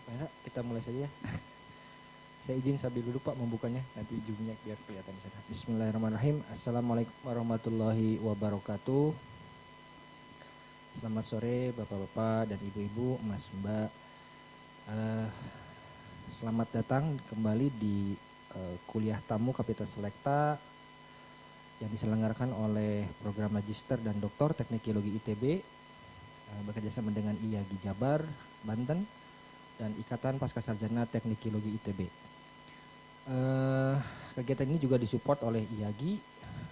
Baik, Pak Hendra, kita mulai saja ya. Saya izin sambil dulu Pak membukanya, nanti ujungnya biar kelihatan di sana. Bismillahirrahmanirrahim. Assalamualaikum warahmatullahi wabarakatuh. Selamat sore Bapak-Bapak dan Ibu-Ibu, Mas Mbak. Selamat datang kembali di kuliah tamu Kapita Selekta yang diselenggarakan oleh Program Magister dan Doktor Teknik Geologi ITB bekerjasama dengan IAGI Jabar, Banten, dan Ikatan Pascasarjana Teknik Geologi ITB. Kegiatan ini juga disupport oleh IAGI,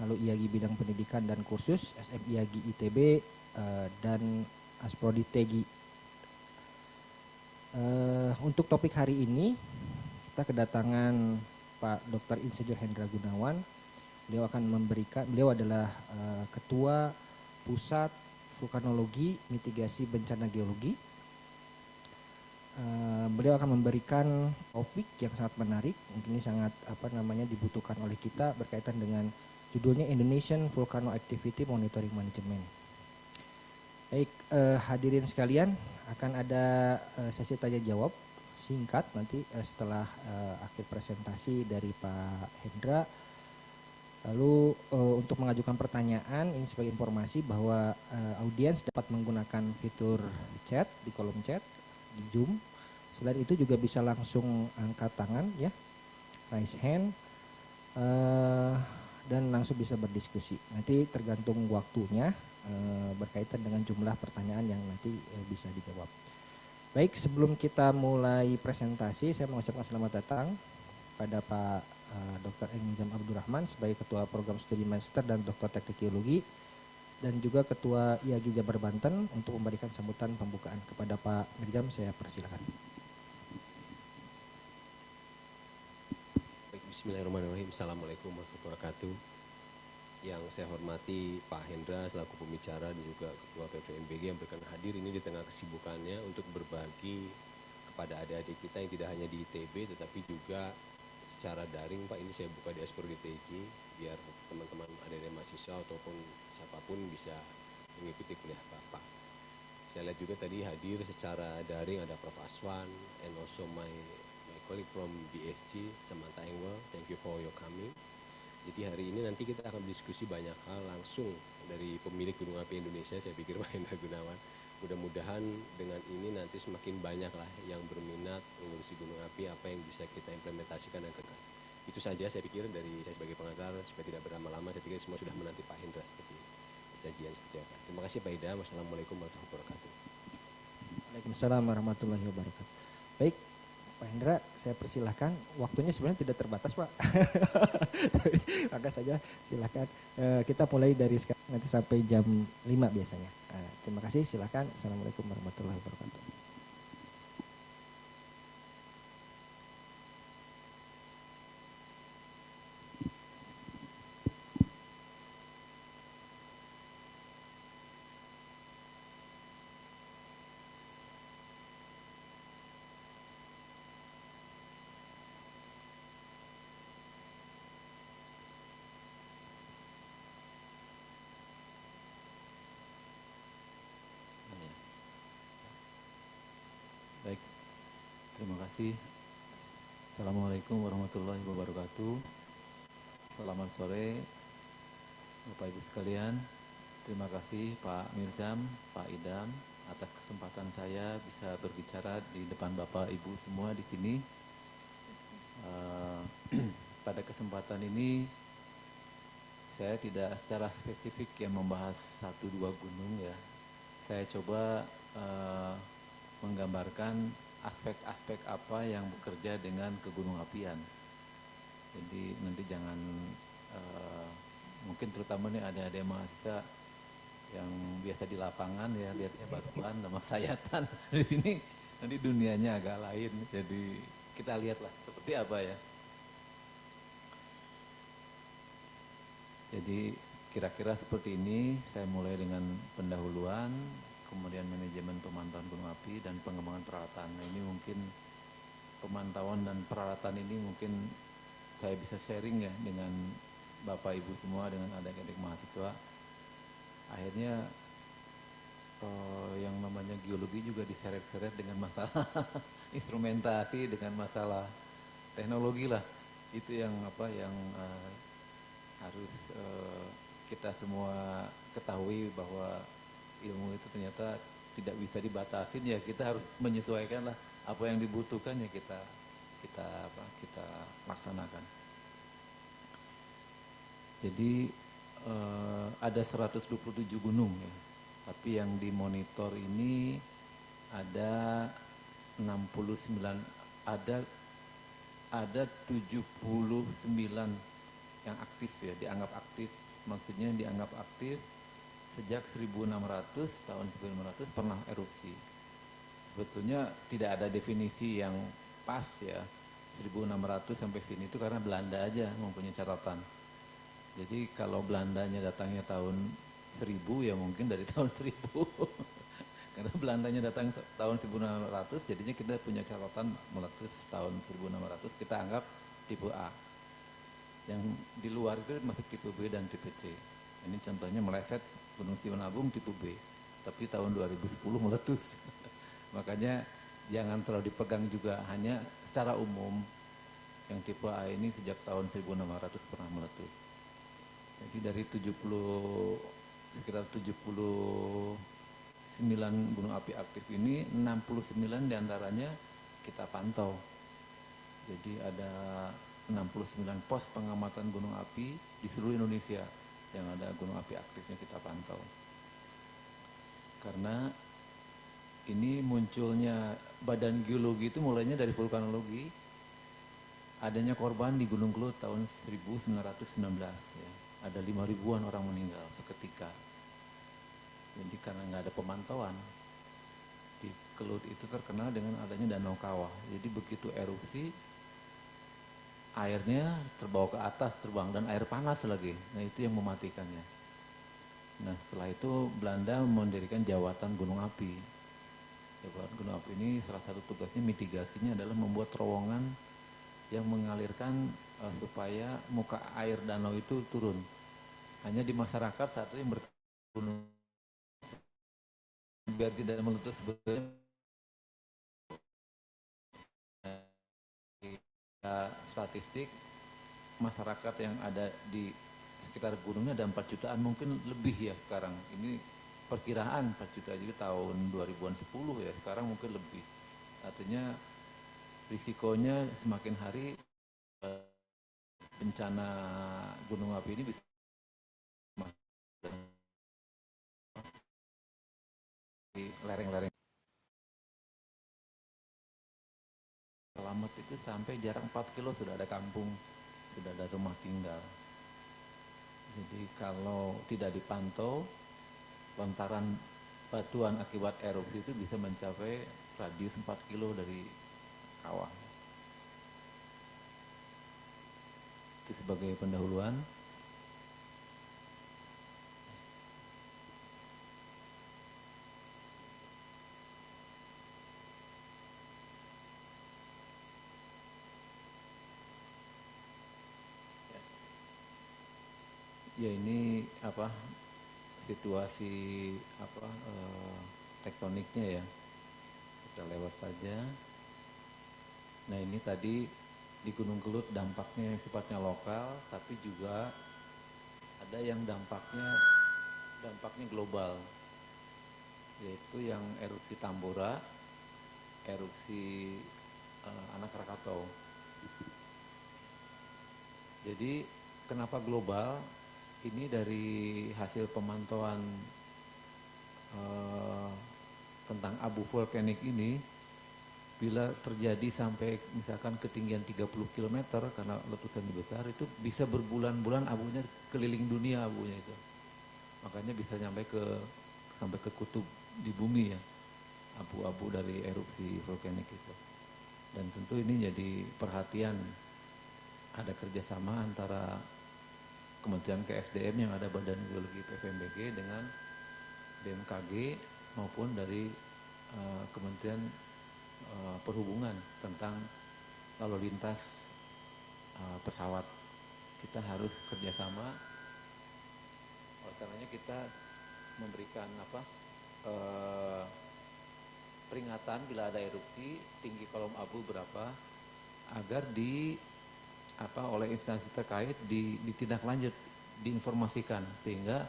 lalu IAGI Bidang Pendidikan dan Kursus, SM IAGI ITB, dan Asprodi TEGI. Untuk topik hari ini, kita kedatangan Pak Dr. Insinyur Hendra Gunawan. Beliau adalah Ketua Pusat Vulkanologi Mitigasi Bencana Geologi. Beliau akan memberikan topik yang sangat menarik, mungkin ini sangat dibutuhkan oleh kita berkaitan dengan judulnya Indonesian Volcano Activity Monitoring Management. Baik, hadirin sekalian, akan ada sesi tanya jawab singkat nanti setelah akhir presentasi dari Pak Hendra. Lalu untuk mengajukan pertanyaan, ini sebagai informasi bahwa audiens dapat menggunakan fitur chat di kolom chat di Zoom. Selain itu juga bisa langsung angkat tangan ya, raise hand, dan langsung bisa berdiskusi. Nanti tergantung waktunya berkaitan dengan jumlah pertanyaan yang nanti bisa dijawab. Baik, sebelum kita mulai presentasi, saya mengucapkan selamat datang pada Pak Dr. Nizam Abdurrahman sebagai Ketua Program Studi Master dan Doktor Teknik Geologi, dan juga Ketua IAGI Jabar Banten untuk memberikan sambutan pembukaan. Kepada Pak Nizam, saya persilakan. Bismillahirrahmanirrahim. Assalamualaikum warahmatullahi wabarakatuh. Yang saya hormati Pak Hendra selaku pembicara dan juga Ketua PVMBG yang berkenan hadir ini di tengah kesibukannya untuk berbagi kepada adik-adik kita yang tidak hanya di ITB tetapi juga secara daring. Pak, ini saya buka di Asprodi TEGI biar teman-teman adik-adik mahasiswa ataupun siapapun bisa mengikuti kuliah Bapak. Saya lihat juga tadi hadir secara daring ada Prof. Aswan and also my colleague from BSG, Samantha Engwell, thank you for your coming. Jadi hari ini nanti kita akan berdiskusi banyak hal langsung dari pemilik Gunung Api Indonesia, saya pikir Pak Hendra Gunawan. Mudah-mudahan dengan ini nanti semakin banyak lah yang berminat mengurusi gunung api, apa yang bisa kita implementasikan dan kenal. Itu saja saya pikir dari saya sebagai pengantar, supaya tidak berlama-lama, saya pikir semua sudah menanti Pak Hendra seperti perjanjian seperti apa. Terima kasih Pak Idam, wassalamualaikum warahmatullahi wabarakatuh. Waalaikumsalam warahmatullahi wabarakatuh. Baik, Pak Hendra, saya persilahkan. Waktunya sebenarnya tidak terbatas, Pak. Maka saja silakan. Kita mulai dari sekarang nanti sampai jam 5 biasanya. Terima kasih, silakan. Assalamualaikum warahmatullahi wabarakatuh. Baik, terima kasih. Assalamualaikum warahmatullahi wabarakatuh. Selamat sore Bapak Ibu sekalian. Terima kasih Pak Mirzam, Pak Idam atas kesempatan saya bisa berbicara di depan Bapak Ibu semua di sini. Pada kesempatan ini saya tidak secara spesifik yang membahas 1-2 gunung ya. Saya coba menggambarkan aspek-aspek apa yang bekerja dengan kegunung apian. Jadi nanti jangan mungkin terutama nih ada mahasiswa yang biasa di lapangan ya lihatnya batuan sama sayatan. Di sini nanti dunianya agak lain. Jadi kita lihatlah seperti apa ya. Jadi kira-kira seperti ini. Saya mulai dengan pendahuluan, kemudian manajemen pemantauan gunung api dan pengembangan peralatan. Nah, ini mungkin pemantauan dan peralatan ini mungkin saya bisa sharing ya dengan Bapak Ibu semua, dengan adik-adik mahasiswa. Akhirnya yang namanya namanya geologi juga diseret-seret dengan masalah instrumentasi, dengan masalah teknologi lah. Itu yang harus kita semua ketahui bahwa ilmu itu ternyata tidak bisa dibatasin, ya kita harus menyesuaikan lah apa yang dibutuhkan, ya kita laksanakan. Jadi ada 127 gunung ya, tapi yang dimonitor ini ada 69, ada 79 yang aktif ya, dianggap aktif. Maksudnya dianggap aktif sejak 1600, tahun 1600 pernah erupsi. Sebetulnya tidak ada definisi yang pas ya, 1600 sampai sini itu karena Belanda aja mempunyai catatan. Jadi kalau Belandanya datangnya tahun 1000 ya mungkin dari tahun 1000. Karena Belandanya datang tahun 1600, jadinya kita punya catatan meletus tahun 1600, kita anggap tipe A. Yang di luar itu masuk tipe B dan tipe C. Ini contohnya meleset Gunung Simalungun tipe B, tapi tahun 2010 meletus. Makanya jangan terlalu dipegang juga, hanya secara umum yang tipe A ini sejak tahun 1600 pernah meletus. Jadi dari sekitar 79 gunung api aktif ini, 69 diantaranya kita pantau. Jadi ada 69 pos pengamatan gunung api di seluruh Indonesia yang ada gunung api aktifnya kita pantau. Karena ini munculnya badan geologi itu mulainya dari vulkanologi, adanya korban di Gunung Kelut tahun 1919 ya. Ada 5.000-an orang meninggal seketika. Jadi karena nggak ada pemantauan, di Kelut itu terkenal dengan adanya Danau Kawah. Jadi begitu erupsi, airnya terbawa ke atas, terbang, dan air panas lagi. Nah itu yang mematikannya. Nah setelah itu Belanda mendirikan Jawatan Gunung Api. Jawatan Gunung Api ini salah satu tugasnya, mitigasinya adalah membuat terowongan yang mengalirkan supaya muka air danau itu turun. Hanya di masyarakat saat itu yang bergunung biar tidak meletus statistik masyarakat yang ada di sekitar gunungnya ada 4 jutaan, mungkin lebih ya sekarang. Ini perkiraan 4 juta juga tahun 2010 ya, sekarang mungkin lebih. Artinya risikonya semakin hari bencana gunung api ini bisa di lereng-lereng. Selamat itu sampai jarak 4 kilo sudah ada kampung, sudah ada rumah tinggal. Jadi kalau tidak dipantau, lontaran batuan akibat erupsi itu bisa mencapai radius 4 kilo dari kawah. Itu sebagai pendahuluan. Ya ini situasi tektoniknya ya, kita lewat saja. Nah ini tadi di Gunung Kelut dampaknya sifatnya lokal, tapi juga ada yang dampaknya global, yaitu yang erupsi Tambora, erupsi Anak Krakatau. Jadi kenapa global? Ini dari hasil pemantauan tentang abu vulkanik ini, bila terjadi sampai misalkan ketinggian 30 km karena letusan besar, itu bisa berbulan-bulan abunya keliling dunia abunya itu. Makanya bisa sampai ke kutub di bumi ya, abu-abu dari erupsi vulkanik itu. Dan tentu ini jadi perhatian, ada kerjasama antara Kementerian KSDM yang ada Badan Geologi PVMBG dengan BMKG maupun dari Kementerian Perhubungan tentang lalu lintas pesawat. Kita harus kerjasama, oleh karenanya kita memberikan peringatan bila ada erupsi, tinggi kolom abu berapa, agar oleh instansi terkait ditindaklanjut, diinformasikan, sehingga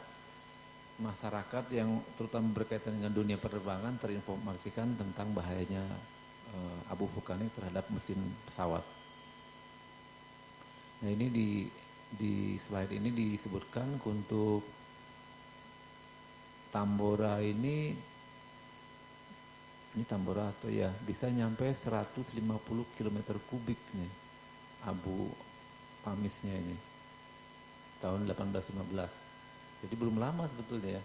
masyarakat yang terutama berkaitan dengan dunia penerbangan terinformasikan tentang bahayanya abu vulkanik terhadap mesin pesawat. Nah, ini di slide ini disebutkan untuk Tambora ini Tambora atau ya bisa nyampe 150 km kubik nih abu pamisnya ini tahun 1815. Jadi belum lama sebetulnya ya.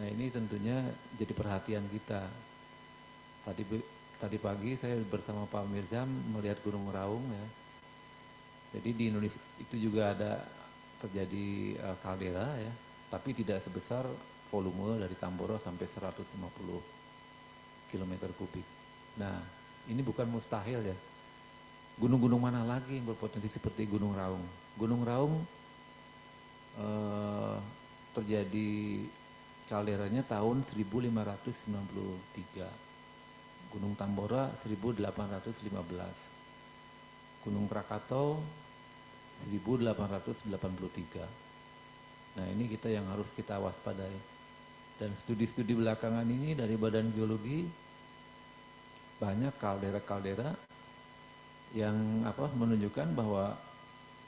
Nah, ini tentunya jadi perhatian kita. Tadi pagi saya bersama Pak Mirzam melihat Gunung Raung ya. Jadi di Indonesia itu juga ada terjadi kaldera ya, tapi tidak sebesar volume dari Tambora sampai 150 km kubik. Nah, ini bukan mustahil ya. Gunung-gunung mana lagi yang berpotensi seperti Gunung Raung? Gunung Raung terjadi kalderanya tahun 1593. Gunung Tambora 1815. Gunung Krakatau 1883. Nah, ini yang harus kita waspadai. Dan studi-studi belakangan ini dari Badan Geologi banyak kaldera-kaldera yang menunjukkan bahwa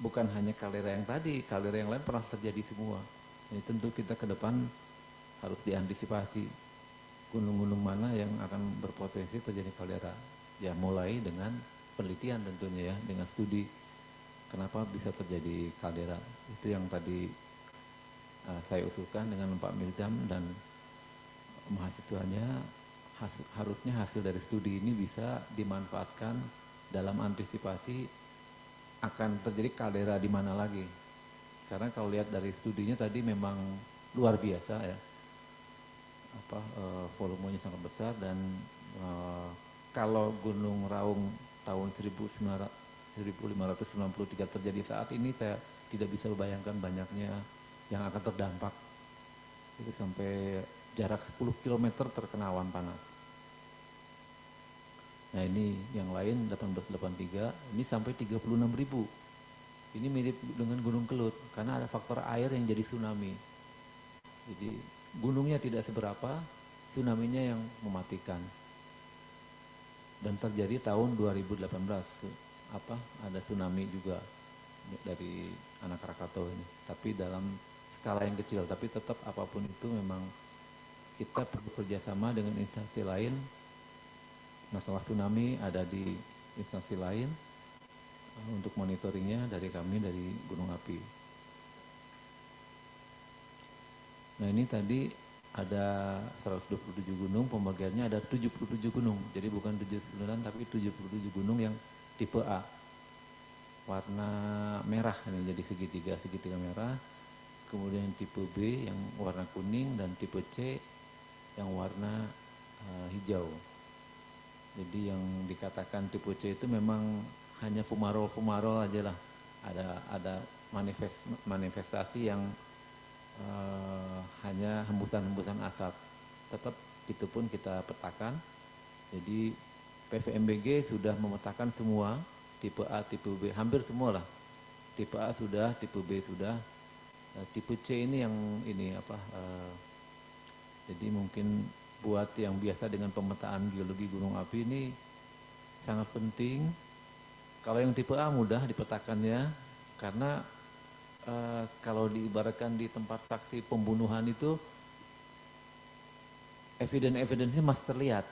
bukan hanya kaldera yang tadi, kaldera yang lain pernah terjadi semua. Ini tentu kita ke depan harus diantisipasi gunung-gunung mana yang akan berpotensi terjadi kaldera. Ya, mulai dengan penelitian tentunya ya, dengan studi kenapa bisa terjadi kaldera. Itu yang tadi saya usulkan dengan Pak Mirzam dan mahasiswanya, harusnya hasil dari studi ini bisa dimanfaatkan dalam antisipasi akan terjadi kaldera di mana lagi. Karena kalau lihat dari studinya tadi memang luar biasa ya, volumenya sangat besar. Dan kalau Gunung Raung tahun 1593 terjadi saat ini, saya tidak bisa membayangkan banyaknya yang akan terdampak. Itu sampai jarak 10 km terkena awan panas. Nah, ini yang lain 1883, ini sampai 36.000. Ini mirip dengan Gunung Kelut karena ada faktor air yang jadi tsunami. Jadi gunungnya tidak seberapa, tsunami-nya yang mematikan. Dan terjadi tahun 2018, ada tsunami juga dari anak Krakatau ini. Tapi dalam skala yang kecil, tapi tetap apapun itu memang kita perlu kerjasama dengan instansi lain. Masalah tsunami ada di instansi lain untuk monitoringnya dari kami dari Gunung Api. Nah, ini tadi ada 127 gunung, pembagiannya ada 77 gunung. Jadi bukan 79 tapi 77 gunung yang tipe A. Warna merah ini jadi segitiga merah. Kemudian tipe B yang warna kuning dan tipe C yang warna hijau. Jadi yang dikatakan tipe C itu memang hanya fumarol aja lah. Ada manifestasi yang hanya hembusan-hembusan asap. Tetap itu pun kita petakan. Jadi PVMBG sudah memetakan semua tipe A, tipe B, hampir semua lah. Tipe A sudah, tipe B sudah. Tipe C ini yang jadi mungkin buat yang biasa dengan pemetaan geologi gunung api ini sangat penting. Kalau yang tipe A mudah dipetakannya karena kalau diibaratkan di tempat saksi pembunuhan itu evidence-nya masih terlihat.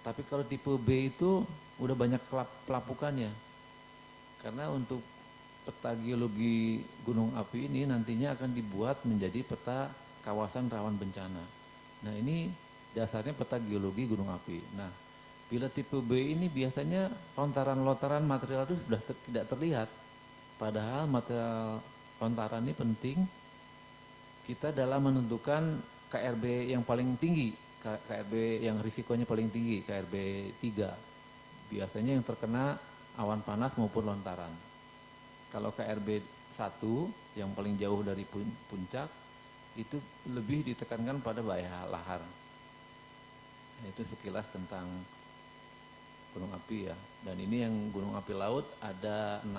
Tapi kalau tipe B itu udah banyak pelapukannya. Karena untuk peta geologi gunung api ini nantinya akan dibuat menjadi peta kawasan rawan bencana. Nah, ini dasarnya peta geologi gunung api. Nah, bila tipe B ini biasanya lontaran-lontaran material itu sudah tidak terlihat. Padahal material lontaran ini penting kita dalam menentukan KRB yang paling tinggi, KRB yang risikonya paling tinggi, KRB 3. Biasanya yang terkena awan panas maupun lontaran. Kalau KRB 1 yang paling jauh dari puncak itu lebih ditekankan pada bahaya lahar. itu sekilas tentang gunung api ya. Dan ini yang gunung api laut ada 6.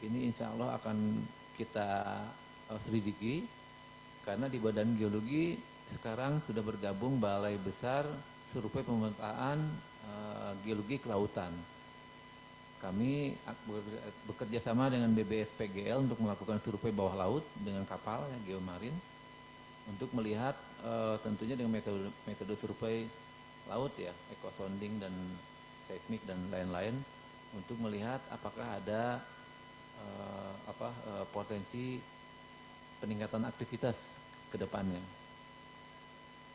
Ini insya Allah akan kita selidiki karena di Badan Geologi sekarang sudah bergabung Balai Besar Survei Pemetaan Geologi Kelautan. Kami bekerja sama dengan BBSPGL untuk melakukan survei bawah laut dengan kapal ya, geomarin untuk melihat tentunya dengan metode survei laut ya, eco-sounding dan seismik dan lain-lain untuk melihat apakah ada potensi peningkatan aktivitas ke depannya.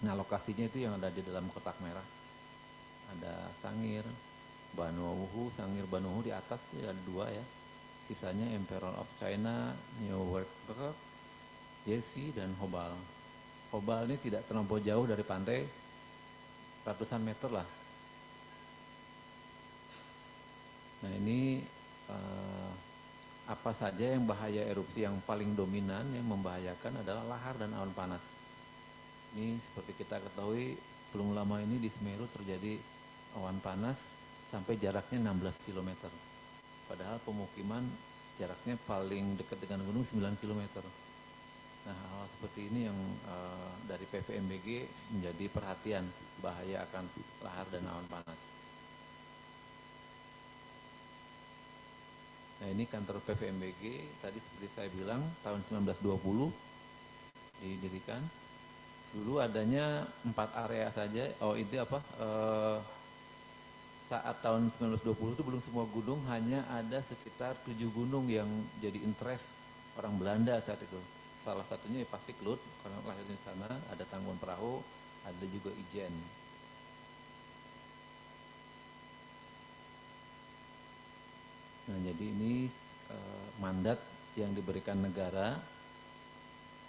Nah, lokasinya itu yang ada di dalam kotak merah. Ada Sangir, Banuohu, Sangir Banuohu di atas ya, ada 2 ya. Sisanya Emperor of China, New World, Jersey, dan Hobal. Hobal ini tidak terlampau jauh dari pantai, ratusan meter lah. Nah, ini apa saja yang bahaya erupsi yang paling dominan yang membahayakan adalah lahar dan awan panas. Ini seperti kita ketahui belum lama ini di Semeru terjadi awan panas sampai jaraknya 16 km. Padahal pemukiman jaraknya paling dekat dengan gunung 9 km. Nah, hal seperti ini yang dari PVMBG menjadi perhatian bahaya akan lahar dan awan panas. Nah, ini kantor PVMBG tadi seperti saya bilang tahun 1920 didirikan. Dulu adanya 4 area saja. Oh, itu saat tahun 1920 itu belum semua gunung, hanya ada sekitar 7 gunung yang jadi interest orang Belanda saat itu. Salah satunya pasti Klut, karena lahir di sana, ada Tangkuban Perahu, ada juga Ijen. Nah, jadi ini mandat yang diberikan negara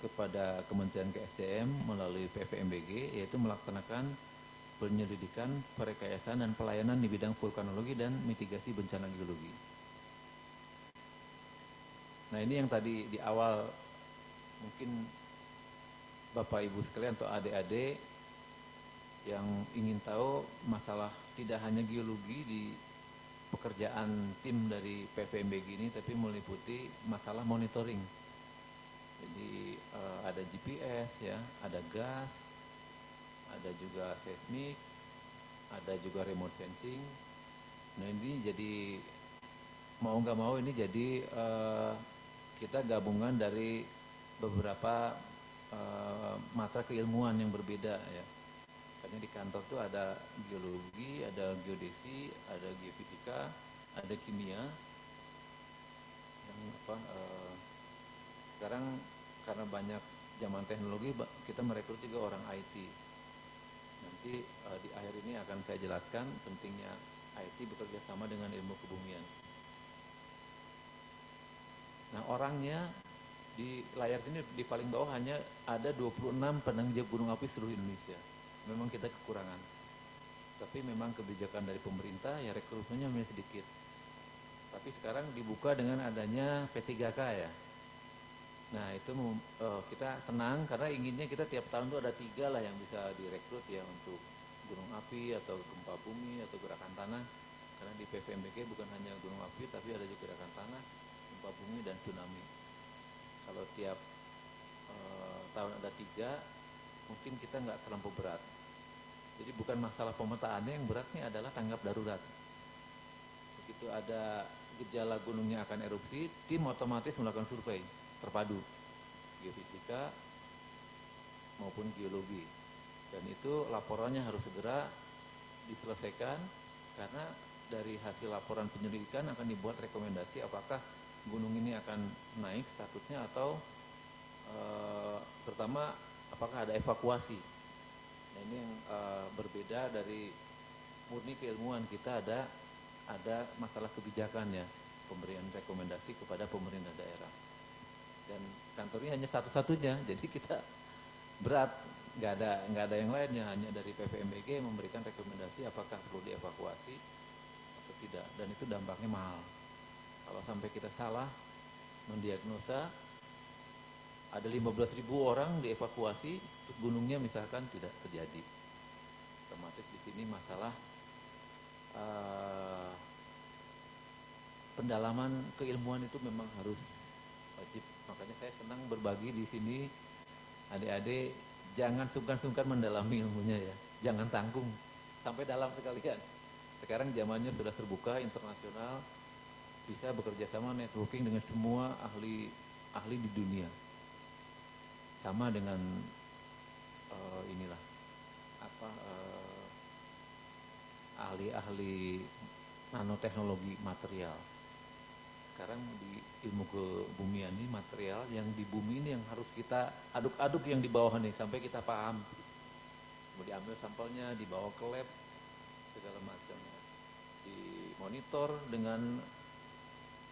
kepada Kementerian KSDM melalui PVMBG, yaitu melaksanakan penyelidikan, perekayasaan, dan pelayanan di bidang vulkanologi dan mitigasi bencana geologi. Nah, ini yang tadi di awal mungkin Bapak Ibu sekalian atau adik-adik yang ingin tahu masalah tidak hanya geologi di pekerjaan tim dari PVMBG ini, tapi meliputi masalah monitoring. Jadi ada GPS ya, ada gas, ada juga seismik, ada juga remote sensing. Nah, ini jadi mau nggak mau ini jadi kita gabungan dari beberapa mata keilmuan yang berbeda ya. Karena di kantor tuh ada geologi, ada geodesi, ada geofisika, ada kimia. Yang sekarang karena banyak zaman teknologi, kita merekrut juga orang IT. Nanti di akhir ini akan saya jelaskan pentingnya IT bekerja sama dengan ilmu kebumian. Nah, orangnya di layar ini di paling bawah hanya ada 26 penanggung gunung api seluruh Indonesia. Memang kita kekurangan. Tapi memang kebijakan dari pemerintah ya rekrutmennya memang sedikit. Tapi sekarang dibuka dengan adanya P3K ya. Nah, itu kita tenang karena inginnya kita tiap tahun tuh ada 3 lah yang bisa direkrut ya untuk gunung api atau gempa bumi atau gerakan tanah. Karena di PVMBG bukan hanya gunung api tapi ada juga gerakan tanah, gempa bumi, dan tsunami. Kalau tiap tahun ada 3, mungkin kita nggak terlampau berat. Jadi bukan masalah pemetaannya, yang beratnya adalah tanggap darurat. Begitu ada gejala gunungnya akan erupsi, tim otomatis melakukan survei terpadu, geofisika maupun geologi. Dan itu laporannya harus segera diselesaikan, karena dari hasil laporan penyelidikan akan dibuat rekomendasi apakah gunung ini akan naik statusnya atau pertama apakah ada evakuasi. Nah, ini yang berbeda dari murni keilmuan. Kita ada masalah kebijakan ya, pemberian rekomendasi kepada pemerintah daerah. Dan kantornya hanya satu-satunya, jadi kita berat, nggak ada yang lainnya, hanya dari PVMBG memberikan rekomendasi apakah perlu dievakuasi atau tidak, dan itu dampaknya mahal. Kalau sampai kita salah mendiagnosa, ada 15.000 orang dievakuasi, terus gunungnya misalkan tidak terjadi. masalah eh, pendalaman keilmuan itu memang harus wajib. Makanya saya senang berbagi di sini, adik-adik jangan sungkan-sungkan mendalami ilmunya ya, jangan tanggung sampai dalam sekalian. Sekarang zamannya sudah terbuka, internasional, bisa bekerja sama networking dengan semua ahli di dunia. Sama dengan inilah apa ahli-ahli nanoteknologi material. Sekarang di ilmu kebumian ini material yang di bumi ini yang harus kita aduk-aduk yang di bawah nih sampai kita paham. Mau diambil sampelnya, dibawa ke lab, segala macam. Dimonitor dengan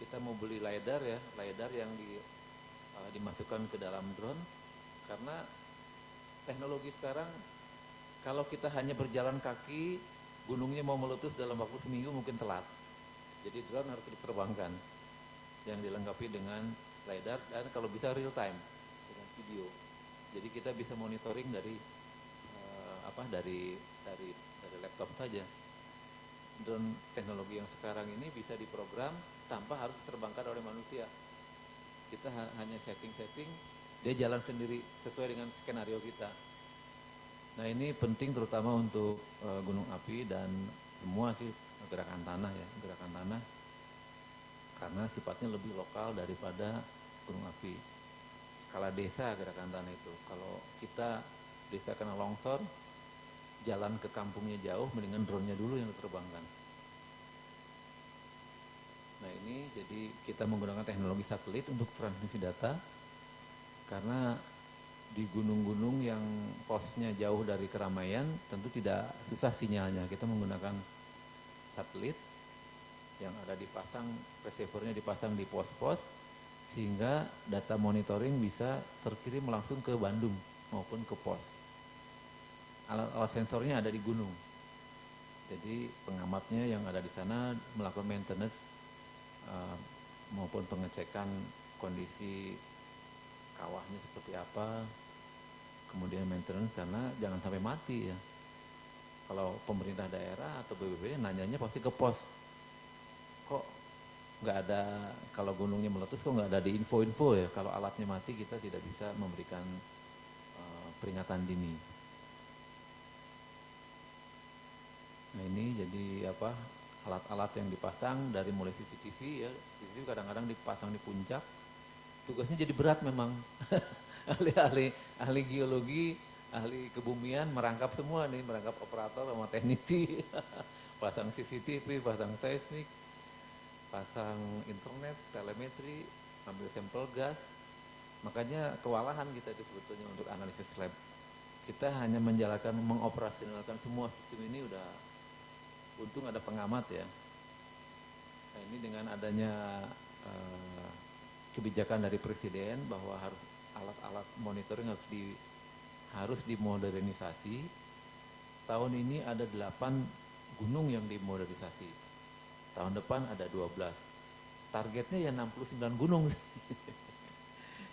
kita mau beli LiDAR ya, LiDAR yang dimasukkan ke dalam drone, karena teknologi sekarang kalau kita hanya berjalan kaki, gunungnya mau meletus dalam waktu seminggu mungkin telat. Jadi drone harus diterbangkan yang dilengkapi dengan LiDAR dan kalau bisa real time dengan video. Jadi kita bisa monitoring dari dari laptop saja. Drone teknologi yang sekarang ini bisa diprogram tanpa harus diterbangkan oleh manusia. Kita hanya setting, dia jalan sendiri sesuai dengan skenario kita. Nah ini penting terutama untuk gunung api dan semua sih gerakan tanah ya, gerakan tanah karena sifatnya lebih lokal daripada gunung api. Skala desa gerakan tanah itu, kalau kita desa kena longsor, jalan ke kampungnya jauh, mendingan drone-nya dulu yang diterbangkan. Nah ini jadi kita menggunakan teknologi satelit untuk transmisi data, karena di gunung-gunung yang posnya jauh dari keramaian tentu tidak susah sinyalnya. Kita menggunakan satelit yang ada dipasang, receivernya dipasang di pos-pos, sehingga data monitoring bisa terkirim langsung ke Bandung maupun ke pos. Alat-alat sensornya ada di gunung, jadi pengamatnya yang ada di sana melakukan maintenance maupun pengecekan kondisi kawahnya seperti apa, kemudian maintenance karena jangan sampai mati ya. Kalau pemerintah daerah atau BPBD nanyanya pasti ke pos, kok nggak ada, kalau gunungnya meletus kok nggak ada di info-info ya. Kalau alatnya mati kita tidak bisa memberikan peringatan dini. Nah ini jadi apa, alat-alat yang dipasang dari mulai CCTV ya, CCTV kadang-kadang dipasang di puncak, tugasnya jadi berat memang. ahli geologi, ahli kebumian merangkap semua nih, merangkap operator sama teknisi, pasang CCTV, pasang seismik, pasang internet, telemetri, ambil sampel gas. Makanya kewalahan kita itu sebetulnya untuk analisis lab. Kita hanya menjalankan, mengoperasionalkan semua sistem ini udah, untung ada pengamat ya. Nah ini dengan adanya kebijakan dari Presiden bahwa harus alat-alat monitoring harus dimodernisasi. Tahun ini ada 8 gunung yang dimodernisasi. Tahun depan ada 12. Targetnya ya 69 gunung.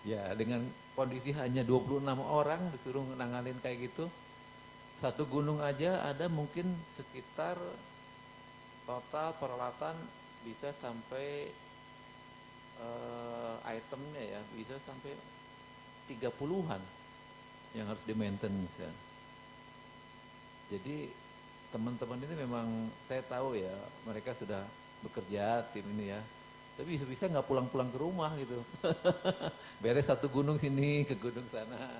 Ya dengan kondisi hanya 26 orang disuruh nanganin kayak gitu. Satu gunung aja ada mungkin sekitar total peralatan bisa sampai itemnya ya bisa sampai 30-an yang harus di maintenance ya. Jadi teman-teman ini memang saya tahu ya, mereka sudah bekerja tim ini ya, tapi bisa-bisa nggak pulang-pulang ke rumah gitu. Beres satu gunung sini ke gunung sana,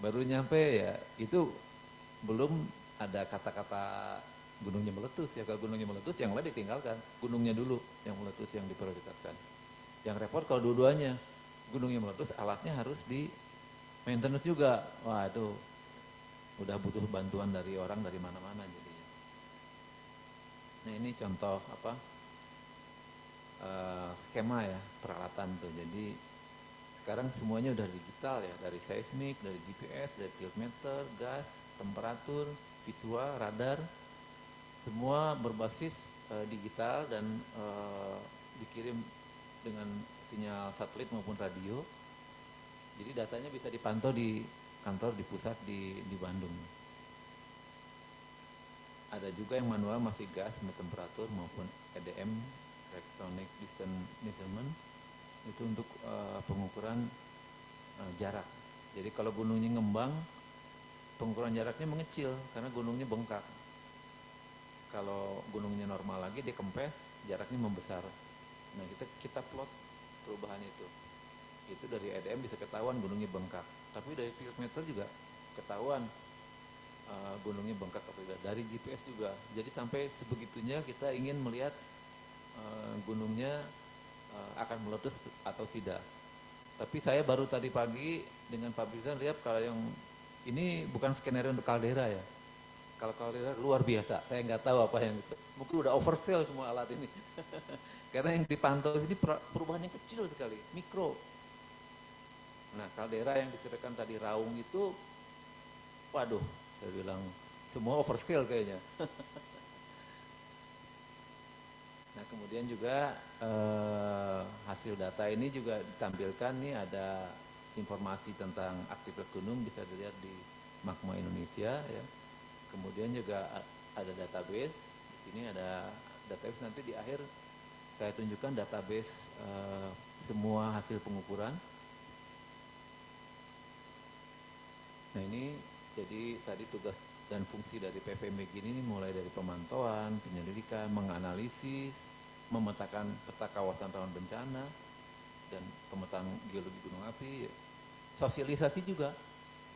baru nyampe ya itu belum ada kata-kata gunungnya meletus ya. Kalau gunungnya meletus yang lain ditinggalkan, gunungnya dulu yang meletus yang diprioritaskan. Yang repot kalau dua-duanya, gunungnya meletus alatnya harus di maintenance juga. Wah itu udah butuh bantuan dari orang dari mana-mana jadinya. Nah ini contoh apa skema ya peralatan tuh. Jadi sekarang semuanya udah digital ya, dari seismik, dari GPS, dari altimeter, gas, temperatur, visual, radar, semua berbasis digital dan dikirim dengan sinyal satelit maupun radio. Jadi datanya bisa dipantau di kantor di pusat di Bandung. ada juga yang manual masih gas temperatur maupun EDM, electronic distance measurement, itu untuk pengukuran jarak. Jadi kalau gunungnya ngembang, pengukuran jaraknya mengecil karena gunungnya bengkak. Kalau gunungnya normal lagi dia kempes, jaraknya membesar. Nah kita plot perubahan itu. Itu dari EDM bisa ketahuan gunungnya bengkak. Tapi dari field meter juga ketahuan gunungnya bengkak atau tidak. Dari GPS juga. Jadi sampai sebegitunya kita ingin melihat gunungnya akan meletus atau tidak. Tapi saya baru tadi pagi dengan Pak Brizan lihat kalau yang ini bukan skenario untuk kaldera ya. Kalau kaldera luar biasa, saya nggak tahu apa yang itu. Mungkin udah oversell semua alat ini. Karena yang dipantau ini perubahannya kecil sekali, mikro. Nah kaldera yang diceritakan tadi Raung itu, waduh, saya bilang semua overscale kayaknya. Nah kemudian juga hasil data ini juga ditampilkan nih ada informasi tentang aktivitas gunung bisa dilihat di Magma Indonesia ya. Kemudian juga ada database. Di sini ada database, nanti di akhir saya tunjukkan database semua hasil pengukuran. Nah ini jadi tadi tugas dan fungsi dari PVMBG ini mulai dari pemantauan, penyelidikan, menganalisis, memetakan peta kawasan rawan bencana, dan pemetaan geologi gunung api, sosialisasi juga.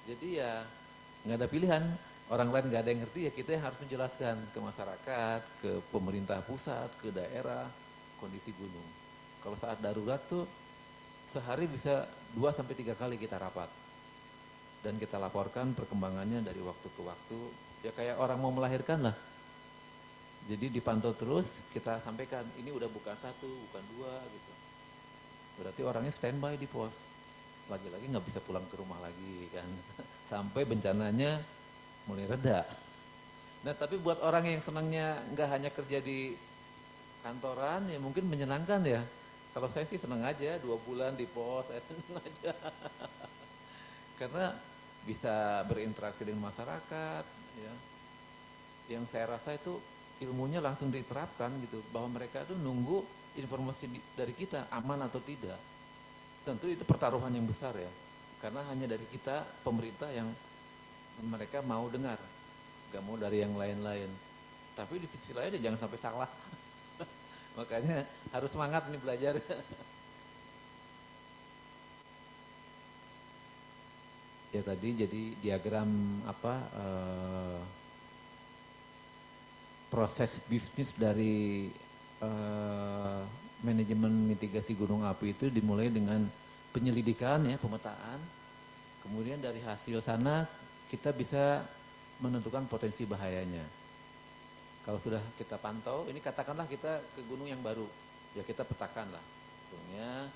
Jadi ya nggak ada pilihan, orang lain nggak ada yang ngerti ya kita yang harus menjelaskan ke masyarakat, ke pemerintah pusat, ke daerah, kondisi gunung. Kalau saat darurat tuh sehari bisa 2-3 kali kita rapat. Dan kita laporkan perkembangannya dari waktu ke waktu, ya kayak orang mau melahirkan lah. Jadi dipantau terus, kita sampaikan, ini udah bukan 1, bukan 2 gitu. Berarti orangnya standby di pos. Lagi-lagi nggak bisa pulang ke rumah lagi kan. Sampai bencananya mulai reda. Nah tapi buat orang yang senangnya nggak hanya kerja di kantoran, ya mungkin menyenangkan ya. Kalau saya sih senang aja, 2 bulan di pos, saya senang aja. Karena bisa berinteraksi dengan masyarakat, ya. Yang saya rasa itu ilmunya langsung diterapkan gitu, bahwa mereka itu nunggu informasi dari kita aman atau tidak. Tentu itu pertaruhan yang besar ya, karena hanya dari kita pemerintah yang mereka mau dengar, gak mau dari yang lain-lain. Tapi di sisi lain jangan sampai salah. Makanya harus semangat nih belajar. Ya tadi jadi diagram proses bisnis dari manajemen mitigasi gunung api itu dimulai dengan penyelidikan ya, pemetaan. Kemudian dari hasil sana kita bisa menentukan potensi bahayanya. Kalau sudah kita pantau, ini katakanlah kita ke gunung yang baru, ya kita petakan lah gunungnya.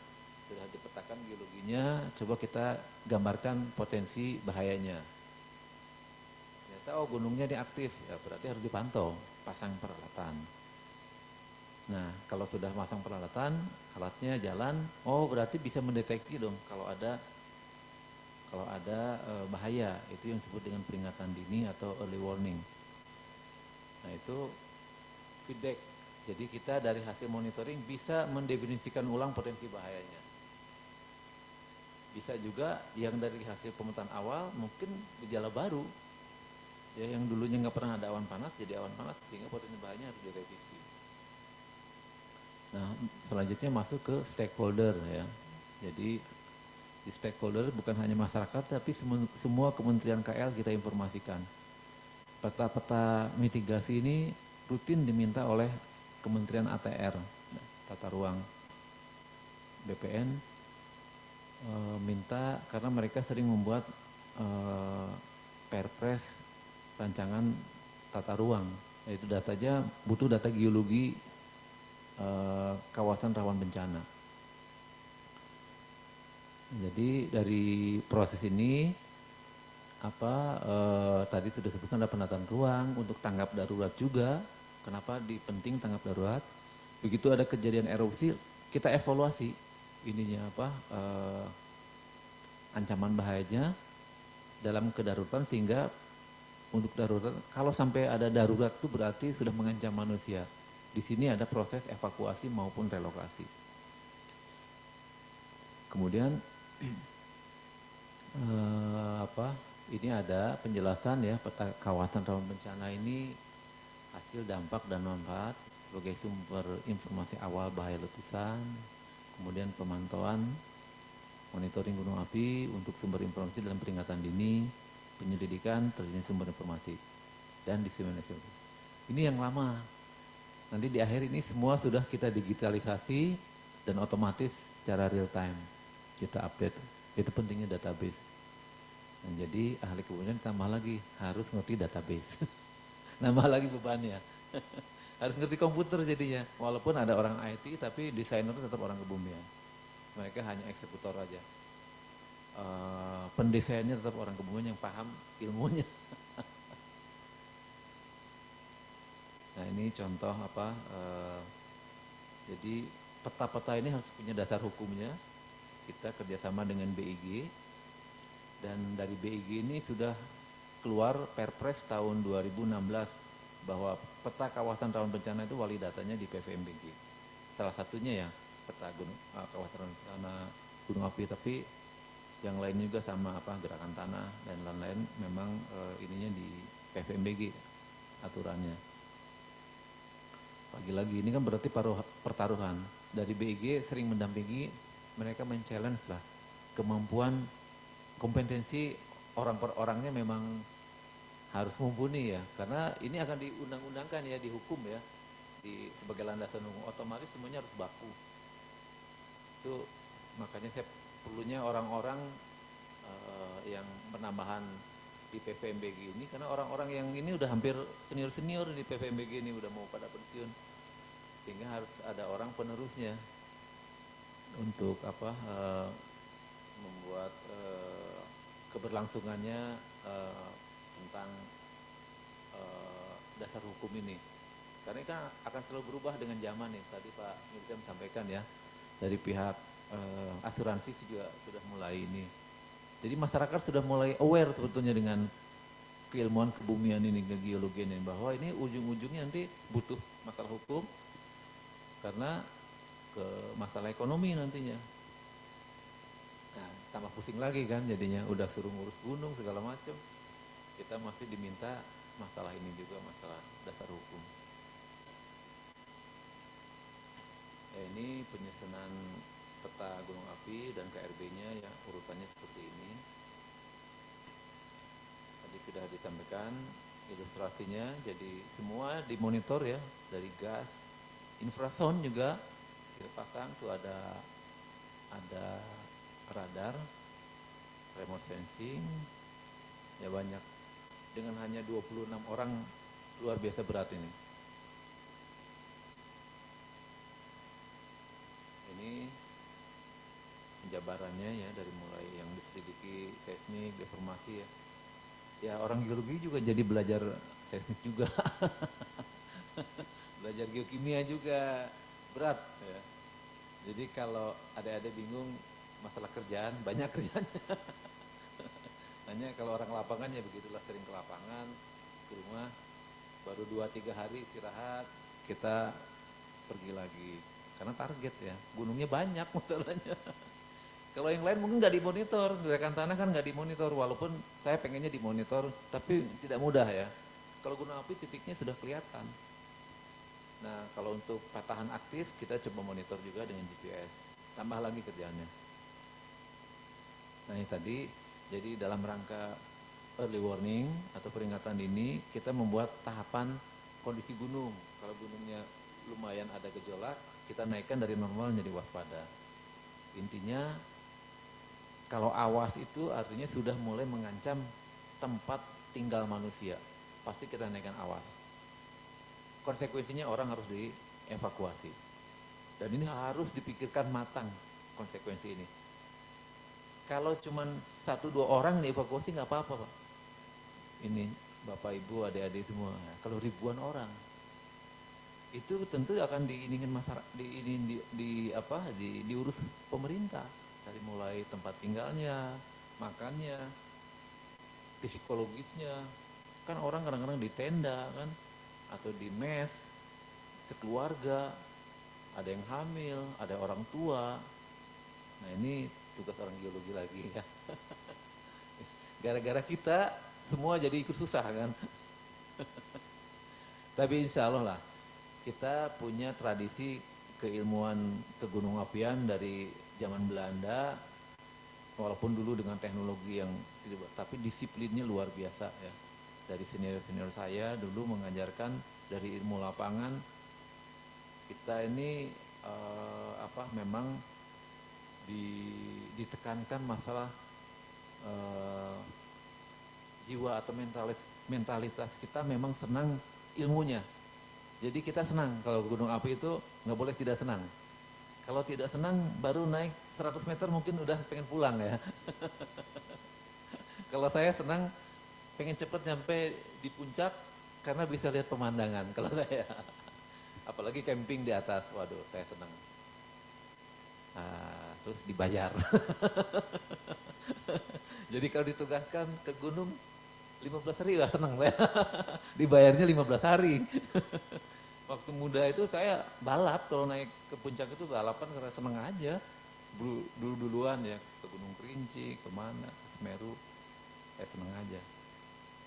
Sudah dipetakan geologinya, coba kita gambarkan potensi bahayanya. Ternyata oh gunungnya ini aktif, ya berarti harus dipantau, pasang peralatan. Nah kalau sudah pasang peralatan, alatnya jalan, oh berarti bisa mendeteksi dong kalau ada bahaya, itu yang disebut dengan peringatan dini atau early warning. Nah itu feedback, jadi kita dari hasil monitoring bisa mendefinisikan ulang potensi bahayanya. Bisa juga yang dari hasil pemetaan awal mungkin gejala baru, ya yang dulunya nggak pernah ada awan panas jadi awan panas, sehingga potensi bahayanya harus direvisi. Nah selanjutnya masuk ke stakeholder ya. Jadi di stakeholder bukan hanya masyarakat tapi semua kementerian KL kita informasikan. Peta-peta mitigasi ini rutin diminta oleh Kementerian ATR, Tata Ruang, BPN. Minta karena mereka sering membuat perpres rancangan tata ruang, yaitu datanya butuh data geologi kawasan rawan bencana. Jadi dari proses ini tadi sudah disebutkan ada penataan ruang untuk tanggap darurat juga. Kenapa penting tanggap darurat? Begitu ada kejadian erupsi kita evaluasi ininya ancaman bahayanya dalam kedaruratan, sehingga untuk darurat. Kalau sampai ada darurat itu berarti sudah mengancam manusia. Di sini ada proses evakuasi maupun relokasi. Kemudian ini ada penjelasan ya, peta kawasan rawan bencana ini hasil dampak dan manfaat sebagai sumber informasi awal bahaya letusan, kemudian pemantauan, monitoring gunung api untuk sumber informasi dalam peringatan dini, penyelidikan terjadinya sumber informasi, dan diseminasi. Ini yang lama. Nanti di akhir ini semua sudah kita digitalisasi dan otomatis secara real time kita update. Itu pentingnya database. Dan jadi ahli kebumian tambah lagi harus ngerti database. Nambah lagi bebannya. Harus ngerti komputer jadinya. Walaupun ada orang IT tapi desainer tetap orang kebumian. Mereka hanya eksekutor aja. Pendesainnya tetap orang kebumian yang paham ilmunya. Nah ini contoh jadi peta-peta ini harus punya dasar hukumnya. Kita kerjasama dengan BIG, dan dari BIG ini sudah keluar Perpres tahun 2016 bahwa peta kawasan rawan bencana itu wali datanya di PVMBG. Salah satunya ya peta kawasan bencana gunung api, tapi yang lainnya juga sama gerakan tanah dan lain-lain memang ininya di PVMBG aturannya. Lagi-lagi ini kan berarti pertaruhan. Dari BIG sering mendampingi, mereka men-challenge lah kemampuan kompetensi orang per orangnya memang harus mumpuni ya, karena ini akan diundang-undangkan ya, dihukum ya, sebagai landasan hukum, otomatis semuanya harus baku. Itu makanya saya perlunya orang-orang yang penambahan di PVMBG ini, karena orang-orang yang ini udah hampir senior-senior di PVMBG ini, udah mau pada pensiun, sehingga harus ada orang penerusnya untuk membuat keberlangsungannya tentang dasar hukum ini. Karena ini kan akan selalu berubah dengan zaman nih. Tadi Pak Mirjam sampaikan ya, dari pihak asuransi juga sudah mulai ini. Jadi masyarakat sudah mulai aware sebetulnya dengan keilmuan kebumian ini, geologi ini, bahwa ini ujung-ujungnya nanti butuh masalah hukum karena ke masalah ekonomi nantinya. Nah, tambah pusing lagi kan jadinya, udah suruh ngurus gunung segala macam. Kita masih diminta masalah ini juga, masalah dasar hukum. Ya, ini penyusunan peta gunung api dan KRB-nya ya, urutannya seperti ini. Tadi sudah disampaikan ilustrasinya, jadi semua dimonitor ya, dari gas, infrasound juga kita pasang tuh, ada radar, remote sensing, ya banyak. Dengan hanya 26 orang luar biasa berat ini. Ini penjabarannya ya, dari mulai yang diselidiki seismik, deformasi ya. Ya orang geologi juga jadi belajar seismik juga. Belajar geokimia juga berat ya. Jadi kalau adik-adik bingung masalah kerjaan, banyak kerjanya. Hanya kalau orang lapangan ya begitulah, sering ke lapangan, ke rumah, baru 2-3 hari istirahat, kita pergi lagi. Karena target ya, gunungnya banyak masalahnya. Kalau yang lain mungkin nggak dimonitor, gerakan tanah kan nggak dimonitor, walaupun saya pengennya dimonitor, tapi tidak mudah ya. Kalau gunung api titiknya sudah kelihatan. Nah, kalau untuk patahan aktif kita coba monitor juga dengan GPS. Tambah lagi kerjaannya. Nah, ini tadi jadi dalam rangka early warning atau peringatan dini, kita membuat tahapan kondisi gunung. Kalau gunungnya lumayan ada gejolak, kita naikkan dari normal menjadi waspada. Intinya kalau awas itu artinya sudah mulai mengancam tempat tinggal manusia. Pasti kita naikkan awas. Konsekuensinya orang harus dievakuasi. Dan ini harus dipikirkan matang konsekuensi ini. Kalau cuma 1-2 orang dievakuasi nggak apa-apa Pak. Ini Bapak Ibu, adik-adik semua. Nah, kalau ribuan orang, itu tentu akan diinginkan masyarakat, diurus pemerintah. Dari mulai tempat tinggalnya, makannya, psikologisnya, Kan orang kadang-kadang di tenda kan, atau di mes, sekeluarga, ada yang hamil, ada orang tua. Nah ini tugas orang geologi lagi ya. Gara-gara kita semua jadi ikut susah kan. Tapi insya Allah lah, kita punya tradisi keilmuan kegunung apian dari zaman Belanda, walaupun dulu dengan teknologi yang tidak, tapi disiplinnya luar biasa ya. Dari senior-senior saya dulu mengajarkan dari ilmu lapangan, kita ini memang ditekankan masalah jiwa atau mentalitas kita memang senang ilmunya. Jadi kita senang kalau gunung api itu nggak boleh tidak senang. Kalau tidak senang baru naik 100 meter mungkin udah pengen pulang ya. Kalau saya senang pengen cepet nyampe di puncak karena bisa lihat pemandangan kalau saya. Apalagi camping di atas, waduh saya senang. Terus dibayar. Jadi kalau ditugaskan ke gunung 15 hari ya senang saya. Dibayarnya 15 hari. Waktu muda itu saya balap kalau naik ke puncak itu balapan karena seneng aja. Duluan ya ke Gunung Kerinci, kemana, ke Semeru, saya seneng aja.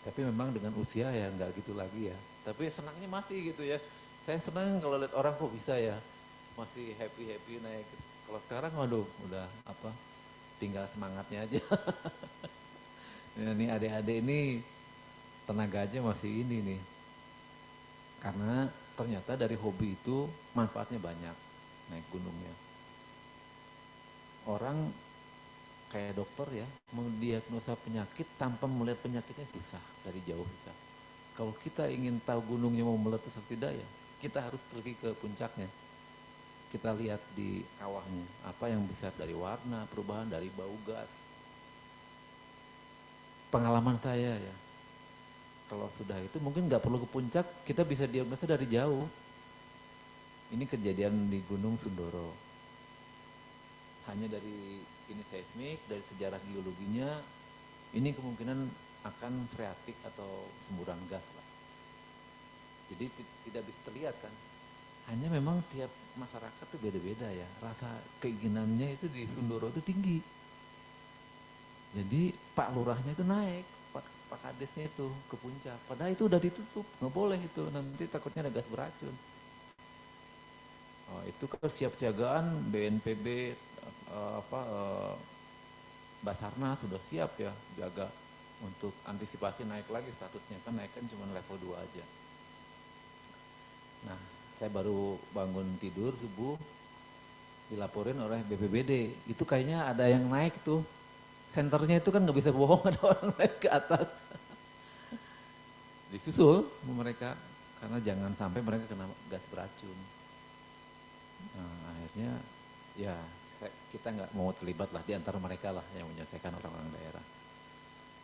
Tapi memang dengan usia ya nggak gitu lagi ya. Tapi senangnya masih gitu ya. Saya senang kalau lihat orang kok bisa ya, masih happy naik. Kalau sekarang waduh udah tinggal semangatnya aja. Ini adik-adik ini tenaga aja masih ini nih. Karena ternyata dari hobi itu manfaatnya banyak naik gunungnya. Orang kayak dokter ya, mendiagnosa penyakit tanpa melihat penyakitnya susah dari jauh kita. Kalau kita ingin tahu gunungnya mau meletus atau tidak ya, kita harus pergi ke puncaknya. Kita lihat di kawahnya, apa yang bisa dari warna, perubahan dari bau gas. Pengalaman saya ya, kalau sudah itu mungkin nggak perlu ke puncak, kita bisa diagnosa dari jauh. Ini kejadian di Gunung Sindoro. Hanya dari ini seismik, dari sejarah geologinya, ini kemungkinan akan freatik atau semburan gas lah. Jadi tidak bisa terlihat kan. Hanya memang tiap masyarakat tuh beda-beda ya. Rasa keinginannya itu di Sindoro itu tinggi. Jadi Pak Lurahnya itu naik, Pak Kadesnya itu ke puncak. Padahal itu udah ditutup, nggak boleh itu. Nanti takutnya ada gas beracun. Itu kesiapsiagaan BNPB, Basarnas sudah siap ya jaga untuk antisipasi naik lagi statusnya. Kan naik kan cuma level 2 aja. Nah, saya baru bangun tidur subuh, dilaporin oleh BPBD. Itu kayaknya ada yang naik tuh. Senternya itu kan nggak bisa bohong, ada orang naik ke atas. Disusul mereka, karena jangan sampai mereka kena gas beracun. Nah, akhirnya ya kita nggak mau terlibat lah di antara mereka lah yang menyelesaikan orang-orang daerah.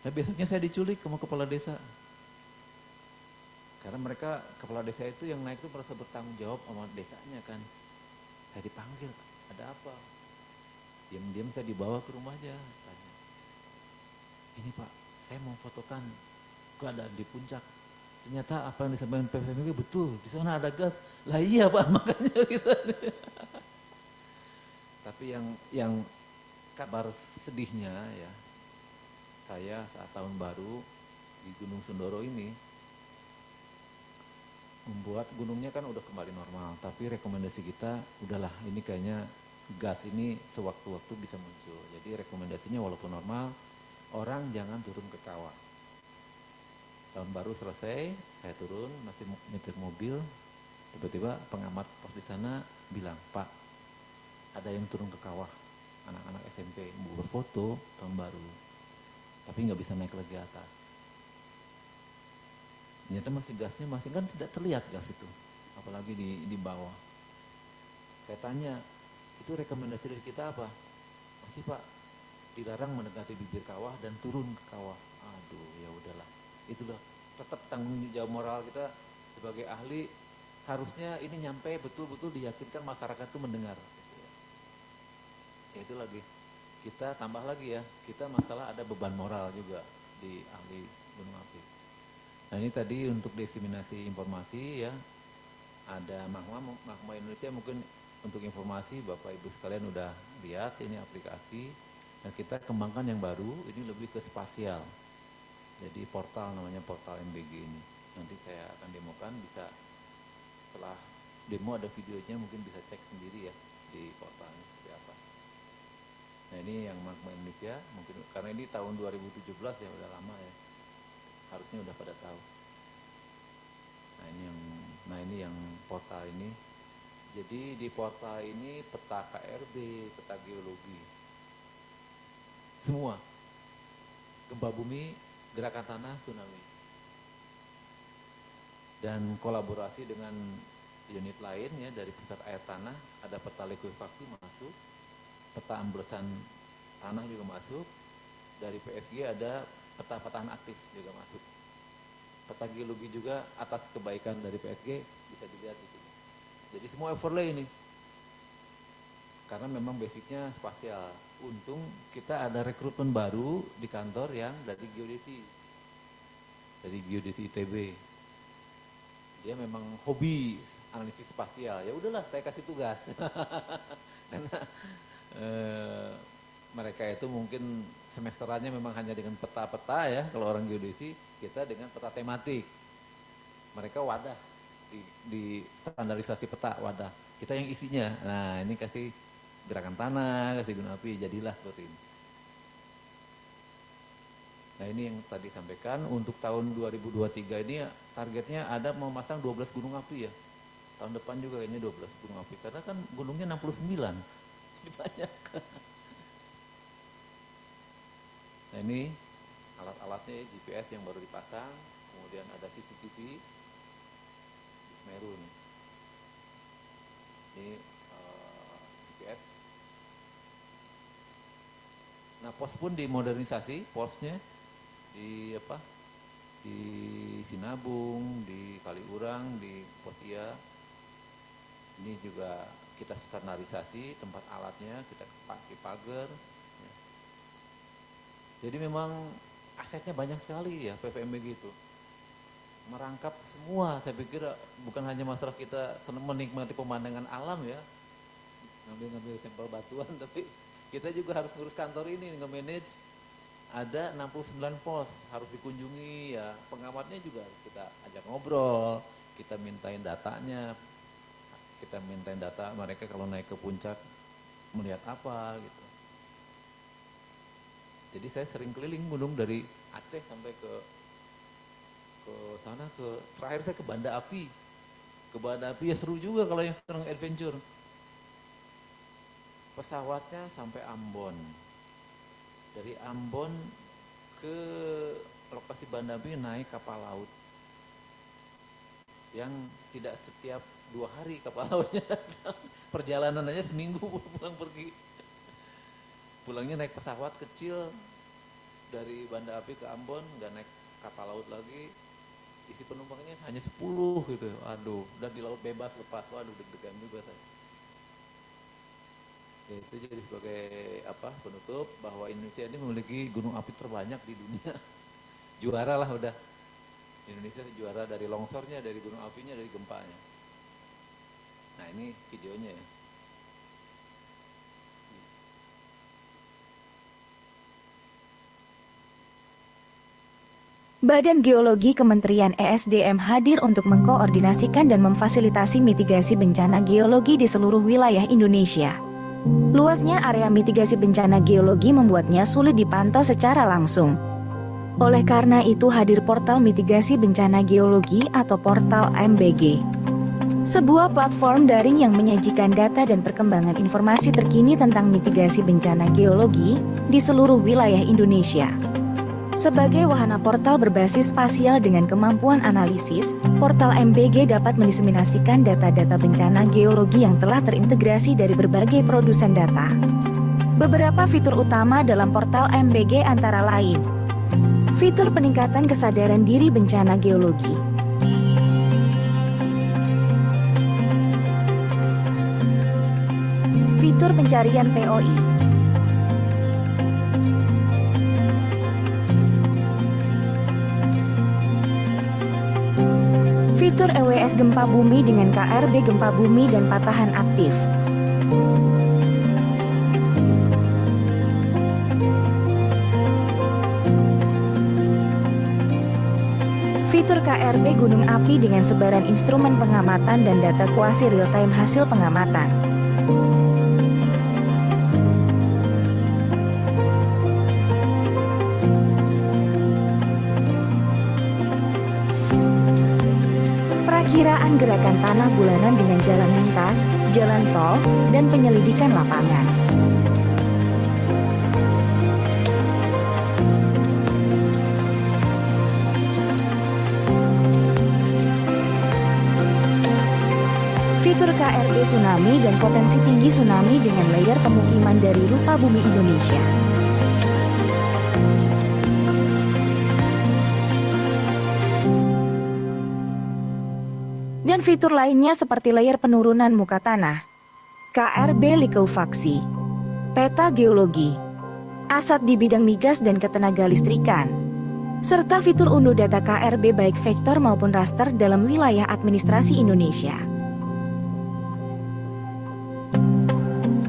Nah besoknya saya diculik sama kepala desa. Karena mereka kepala desa itu yang naik itu merasa bertanggung jawab sama desanya kan. Saya dipanggil, ada apa? Diam-diam saya dibawa ke rumahnya. Tanya, ini Pak, saya mau fotokan keadaan di puncak. Ternyata apa yang disampaikan PVMG betul, di sana ada gas. Lah iya Pak, makanya gitu. Tapi yang kabar sedihnya ya, saya saat tahun baru di Gunung Sindoro ini membuat gunungnya kan udah kembali normal, tapi rekomendasi kita udahlah ini kayaknya gas ini sewaktu-waktu bisa muncul. Jadi rekomendasinya walaupun normal, orang jangan turun ke kawah. Tahun baru selesai, saya turun masih nyetir mobil, tiba-tiba pengamat pos di sana bilang, Pak, ada yang turun ke kawah, anak-anak SMP mau berfoto tahun baru, tapi nggak bisa naik lagi atas. Ternyata masih gasnya masih kan tidak terlihat gas itu, apalagi di bawah. Saya tanya, itu rekomendasi dari kita apa? Masih Pak, dilarang mendekati bibir kawah dan turun ke kawah. Aduh, ya udahlah. Itulah tetap tanggung jawab moral kita sebagai ahli, harusnya ini nyampe betul-betul diyakinkan masyarakat itu mendengar. Ya itu lagi, kita tambah lagi ya, kita masalah ada beban moral juga di ahli gunung api. Nah ini tadi untuk diseminasi informasi ya, ada Magma Indonesia mungkin untuk informasi Bapak Ibu sekalian udah lihat ini aplikasi. Nah kita kembangkan yang baru, ini lebih ke spasial. Jadi portal namanya portal MBG ini. Nanti saya akan demokan, bisa setelah demo ada videonya mungkin bisa cek sendiri ya di portalnya seperti apa. Nah ini yang Magma Indonesia, mungkin karena ini tahun 2017 ya udah lama ya, harusnya udah pada tahu. Nah ini yang portal ini. Jadi di portal ini peta KRB, peta geologi, semua gempa bumi, gerakan tanah, tsunami, dan kolaborasi dengan unit lain ya dari pusat air tanah, ada peta likuifaksi masuk, peta amblesan tanah juga masuk, dari PSG ada peta patahan aktif juga masuk, peta geologi juga atas kebaikan dari PSG bisa dilihat di sini. Jadi semua overlay ini, karena memang basicnya spasial. Untung kita ada rekrutmen baru di kantor yang dari geodesi ITB. Dia memang hobi analisis spasial. Ya udahlah, saya kasih tugas. Karena mereka itu mungkin semesterannya memang hanya dengan peta-peta ya. Kalau orang geodesi, kita dengan peta tematik. Mereka wadah di standarisasi peta wadah. Kita yang isinya. Nah ini kasih gerakan tanah, kasih gunung api, jadilah seperti ini. Nah ini yang tadi sampaikan, untuk tahun 2023 ini targetnya ada memasang 12 gunung api ya. Tahun depan juga kayaknya 12 gunung api, karena kan gunungnya 69, jadi banyak. Nah ini alat-alatnya GPS yang baru dipasang, kemudian ada CCTV di Semeru nih. Ini GPS. Nah pos pun dimodernisasi, posnya di apa? Di Sinabung, di Kaliurang, di Potia. Ini juga kita standarisasi tempat alatnya, kita pakai pagar. Ya. Jadi memang asetnya banyak sekali ya PVMBG itu. Merangkap semua, saya pikir bukan hanya masalah kita menikmati pemandangan alam ya, ngambil sampel batuan, tapi kita juga harus ngurus kantor ini, nge-manage. Ada 69 pos harus dikunjungi ya, pengamatnya juga harus kita ajak ngobrol, kita mintain datanya, kita mintain data mereka kalau naik ke puncak melihat apa gitu. Jadi saya sering keliling gunung dari Aceh sampai ke sana, terakhir saya ke Banda Api. Ke Banda Api ya seru juga kalau yang senang adventure. Pesawatnya sampai Ambon. Dari Ambon ke lokasi Banda Api naik kapal laut. Yang tidak setiap 2 hari kapal lautnya. Perjalanan aja seminggu pulang pergi. Pulangnya naik pesawat kecil dari Banda Api ke Ambon, nggak naik kapal laut lagi. Isi penumpangnya hanya 10 gitu. Aduh, udah di laut bebas lepas. Waduh, deg-degan juga saya. Ya, itu jadi sebagai penutup bahwa Indonesia ini memiliki gunung api terbanyak di dunia. Juara lah udah. Indonesia juara dari longsornya, dari gunung apinya, dari gempanya. Nah ini videonya ya. Badan Geologi Kementerian ESDM hadir untuk mengkoordinasikan dan memfasilitasi mitigasi bencana geologi di seluruh wilayah Indonesia. Luasnya area mitigasi bencana geologi membuatnya sulit dipantau secara langsung. Oleh karena itu hadir portal mitigasi bencana geologi atau portal MBG. Sebuah platform daring yang menyajikan data dan perkembangan informasi terkini tentang mitigasi bencana geologi di seluruh wilayah Indonesia. Sebagai wahana portal berbasis spasial dengan kemampuan analisis, portal MBG dapat mendiseminasikan data-data bencana geologi yang telah terintegrasi dari berbagai produsen data. Beberapa fitur utama dalam portal MBG antara lain: fitur peningkatan kesadaran diri bencana geologi, fitur pencarian POI, Fitur EWS gempa bumi dengan KRB gempa bumi dan patahan aktif. Fitur KRB gunung api dengan sebaran instrumen pengamatan dan data kuasi real-time hasil pengamatan. Perakiraan gerakan tanah bulanan dengan jalan lintas, jalan tol, dan penyelidikan lapangan. Fitur KRB tsunami dan potensi tinggi tsunami dengan layer pemukiman dari Rupa Bumi Indonesia. Dan fitur lainnya seperti layer penurunan muka tanah, KRB likuifaksi, peta geologi, asat di bidang migas dan ketenaga listrikan, serta fitur unduh data KRB baik vektor maupun raster dalam wilayah administrasi Indonesia.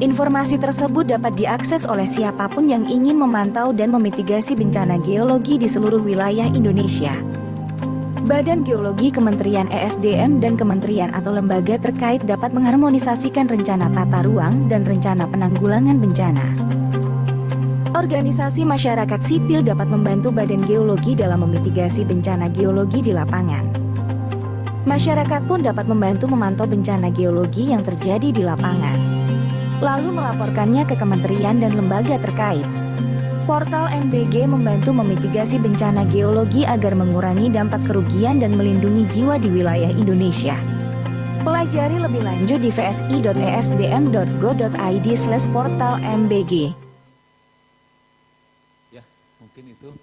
Informasi tersebut dapat diakses oleh siapapun yang ingin memantau dan memitigasi bencana geologi di seluruh wilayah Indonesia. Badan Geologi Kementerian ESDM dan kementerian atau lembaga terkait dapat mengharmonisasikan rencana tata ruang dan rencana penanggulangan bencana. Organisasi masyarakat sipil dapat membantu Badan Geologi dalam memitigasi bencana geologi di lapangan. Masyarakat pun dapat membantu memantau bencana geologi yang terjadi di lapangan, lalu melaporkannya ke kementerian dan lembaga terkait. Portal MBG membantu memitigasi bencana geologi agar mengurangi dampak kerugian dan melindungi jiwa di wilayah Indonesia. Pelajari lebih lanjut di vsi.esdm.go.id/portal-mbg. Ya, mungkin itu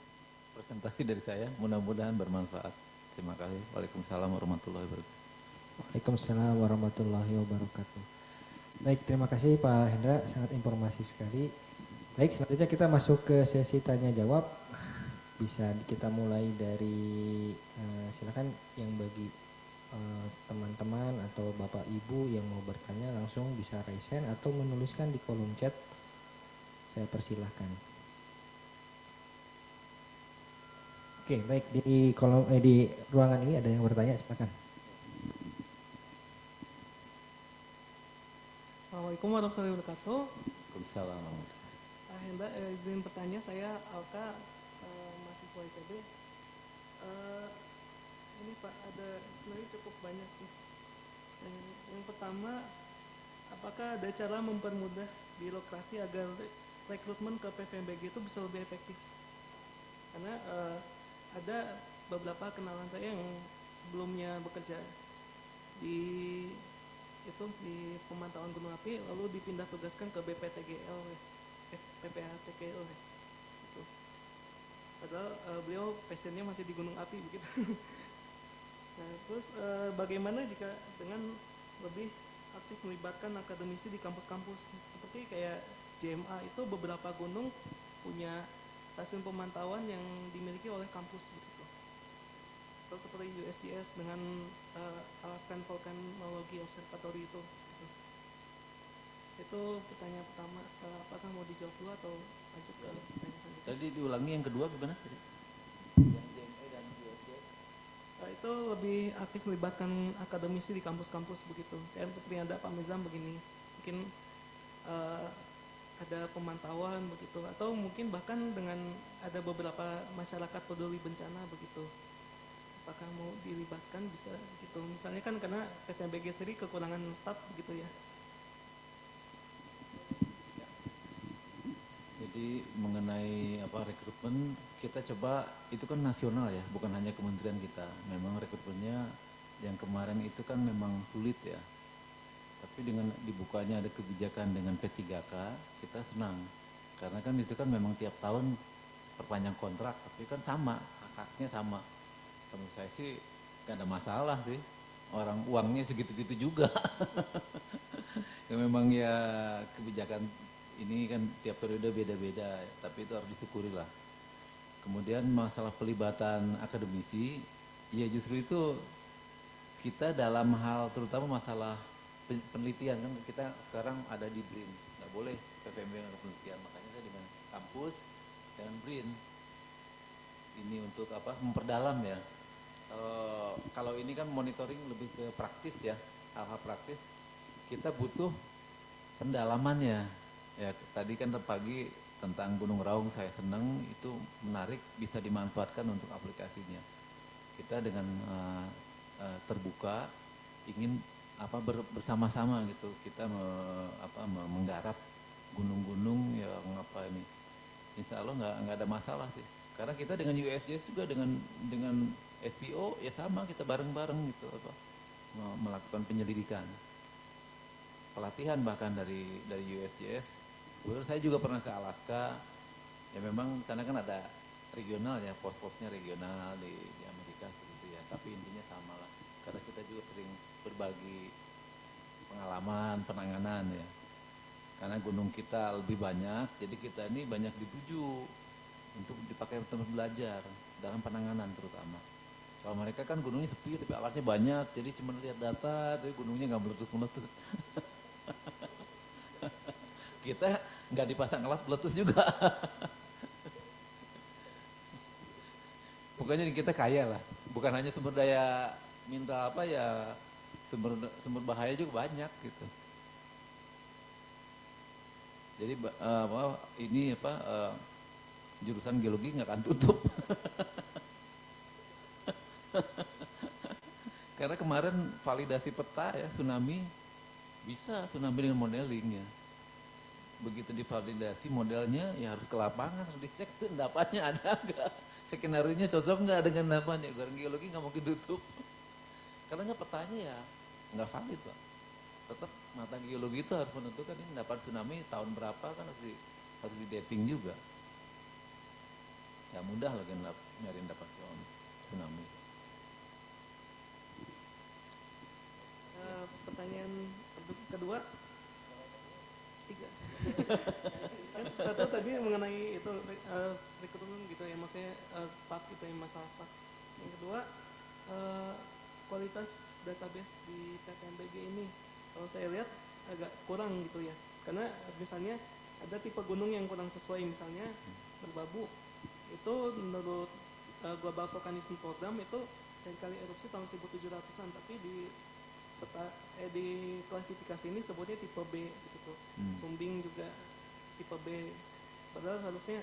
presentasi dari saya. Mudah-mudahan bermanfaat. Terima kasih. Waalaikumsalam warahmatullahi wabarakatuh. Waalaikumsalam warahmatullahi wabarakatuh. Baik, terima kasih Pak Hendra, sangat informatif sekali. Baik, selanjutnya kita masuk ke sesi tanya jawab. Bisa kita mulai dari silakan yang bagi teman-teman atau Bapak Ibu yang mau bertanya langsung bisa raise hand atau menuliskan di kolom chat. Saya persilahkan. Oke, baik, di ruangan ini ada yang bertanya, silakan. Assalamualaikum warahmatullahi wabarakatuh. Waalaikumsalam. Pak Hendra, izin bertanya, saya Alka, mahasiswa ITB. Ini Pak, ada sebenarnya cukup banyak sih. Yang pertama, apakah ada cara mempermudah birokrasi agar rekrutmen ke PVMBG itu bisa lebih efektif? Karena ada beberapa kenalan saya yang sebelumnya bekerja di pemantauan gunung api, lalu dipindah tugaskan ke BPTGL, PPATGL gitu. Padahal beliau passionnya masih di gunung api begitu. Nah, terus bagaimana jika dengan lebih aktif melibatkan akademisi di kampus-kampus seperti kayak JMA itu beberapa gunung punya stasiun pemantauan yang dimiliki oleh kampus begitu. Atau seperti USGS dengan Alaskan Volcanology Observatory itu. Gitu. Itu pertanyaan pertama, apakah mau dijawab dulu atau lanjut ke pertanyaan selanjutnya? Tadi diulangi yang kedua gimana? Itu lebih aktif melibatkan akademisi di kampus-kampus begitu. Dan seperti ada Pak Mizam begini, mungkin ada pemantauan begitu, atau mungkin bahkan dengan ada beberapa masyarakat peduli bencana begitu. Apakah mau dilibatkan bisa gitu? Misalnya kan karena PVMBG sendiri kekurangan staf begitu ya. Jadi mengenai rekrutmen kita coba itu kan nasional ya, bukan hanya kementerian kita. Memang rekrutmennya yang kemarin itu kan memang sulit ya. Tapi dengan dibukanya ada kebijakan dengan P3K, kita senang. Karena kan itu kan memang tiap tahun perpanjang kontrak, tapi kan sama, hak-haknya sama. Menurut saya sih gak ada masalah sih. Orang uangnya segitu-gitu juga. Ya memang ya kebijakan ini kan tiap periode beda-beda, tapi itu harus disyukuri lah. Kemudian masalah pelibatan akademisi, ya justru itu kita dalam hal terutama masalah penelitian kan kita sekarang ada di BRIN, nggak boleh PPMB ada penelitian, makanya saya dengan kampus dengan BRIN ini untuk apa memperdalam ya. Kalau ini kan monitoring lebih ke praktis ya, hal-hal praktis kita butuh pendalamannya ya. Tadi kan pagi tentang Gunung Raung saya senang, itu menarik, bisa dimanfaatkan untuk aplikasinya. Kita dengan terbuka ingin apa bersama-sama gitu kita menggarap gunung-gunung yang apa ini, insya Allah nggak ada masalah sih, karena kita dengan USGS juga dengan SPO ya sama, kita bareng-bareng gitu apa melakukan penyelidikan, pelatihan bahkan dari USGS. Kemudian saya juga pernah ke Alaska, ya memang sana kan ada regional ya, pos-posnya regional di Amerika gitu ya, tapi intinya sama lah, karena kita juga sering berbagi pengalaman penanganan ya, karena gunung kita lebih banyak, jadi kita ini banyak dituju untuk dipakai tempat belajar dalam penanganan terutama. Kalau mereka kan gunungnya sepi tapi alatnya banyak, jadi cuma lihat data tapi gunungnya nggak meletus-meletus. Kita nggak dipasang alat meletus juga. Pokoknya kita kaya lah, bukan hanya sumber daya minta apa ya, sumber bahaya juga banyak gitu. Jadi jurusan geologi nggak akan tutup. Karena kemarin validasi peta ya tsunami, bisa tsunami dengan modeling ya. Begitu divalidasi modelnya ya harus ke lapangan, harus dicek tuh endapannya ada nggak, skenario-nya cocok nggak dengan endapannya. Orang geologi nggak mungkin tutup. Karena nggak petanya ya nggak valid Pak. Tetap mata geologi itu harus menentukan ini endapan tsunami tahun berapa, kan harus di dating juga. Ya mudah lah kan nyari endapan tsunami. Pertanyaan kedua, tiga. Kan satu tadi mengenai itu rekrutmen gitu ya, maksudnya staff gitu ya, masalah staff. Yang kedua, kualitas database di PPMBG ini kalau saya lihat agak kurang gitu ya, karena misalnya ada tipe gunung yang kurang sesuai, misalnya Merbabu itu menurut Global Volcanism Program itu dari kali erupsi tahun 1700-an, tapi di klasifikasi ini sebutnya tipe B gitu. Sumbing juga tipe B, padahal harusnya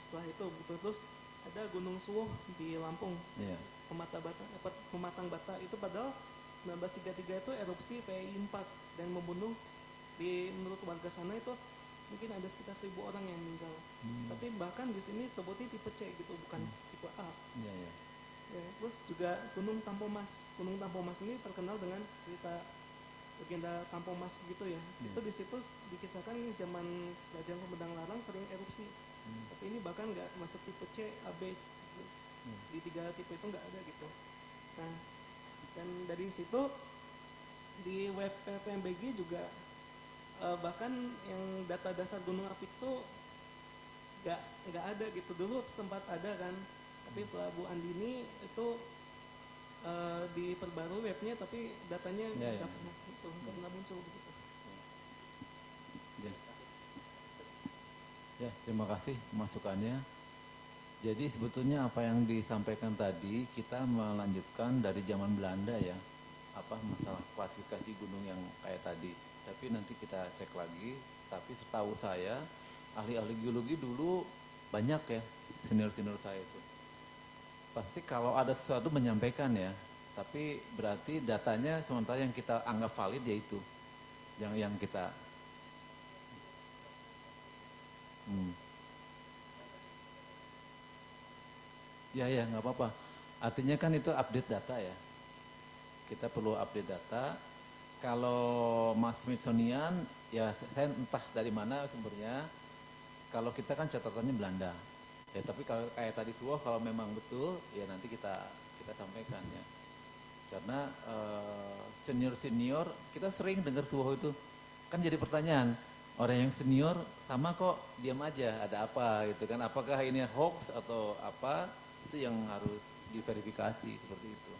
setelah itu gitu. Terus ada Gunung Suwuh di Lampung, yeah. Pematang Bata itu padahal 1933 itu erupsi PI 4 dan membunuh, menurut warga sana itu mungkin ada sekitar 1000 orang yang meninggal. Tapi bahkan di sini sebutnya tipe C gitu, bukan tipe A. Yeah, yeah. Ya, terus juga Gunung Tampomas. Gunung Tampomas ini terkenal dengan cerita legenda Tampomas gitu ya. Itu di situ dikisahkan zaman Kerajaan Sumedang Larang sering erupsi. Tapi ini bahkan nggak masuk tipe C, AB gitu. Di 3 tipe itu nggak ada gitu. Nah, dan dari situ di web PPMBG juga bahkan yang data dasar gunung api itu nggak ada gitu. Dulu sempat ada kan, tapi setelah Bu Andini itu diperbarui webnya, tapi datanya nggak pernah itu, nggak pernah muncul begitu. Ya, terima kasih masukannya. Jadi sebetulnya apa yang disampaikan tadi kita melanjutkan dari zaman Belanda ya, apa masalah klasifikasi gunung yang kayak tadi. Tapi nanti kita cek lagi. Tapi setahu saya ahli-ahli geologi dulu banyak ya, senior-senior saya itu. Pasti kalau ada sesuatu menyampaikan ya, tapi berarti datanya sementara yang kita anggap valid yaitu yang kita ya nggak apa-apa. Artinya kan itu update data ya, kita perlu update data. Kalau Mas Smithsonian ya saya entah dari mana sumbernya, kalau kita kan catatannya Belanda ya, tapi kalau kayak tadi Suwuh kalau memang betul ya nanti kita sampaikan ya, karena senior kita sering dengar Suwuh itu kan jadi pertanyaan, orang yang senior sama kok diam aja, ada apa gitu kan, apakah ini hoax atau apa, itu yang harus diverifikasi seperti itu.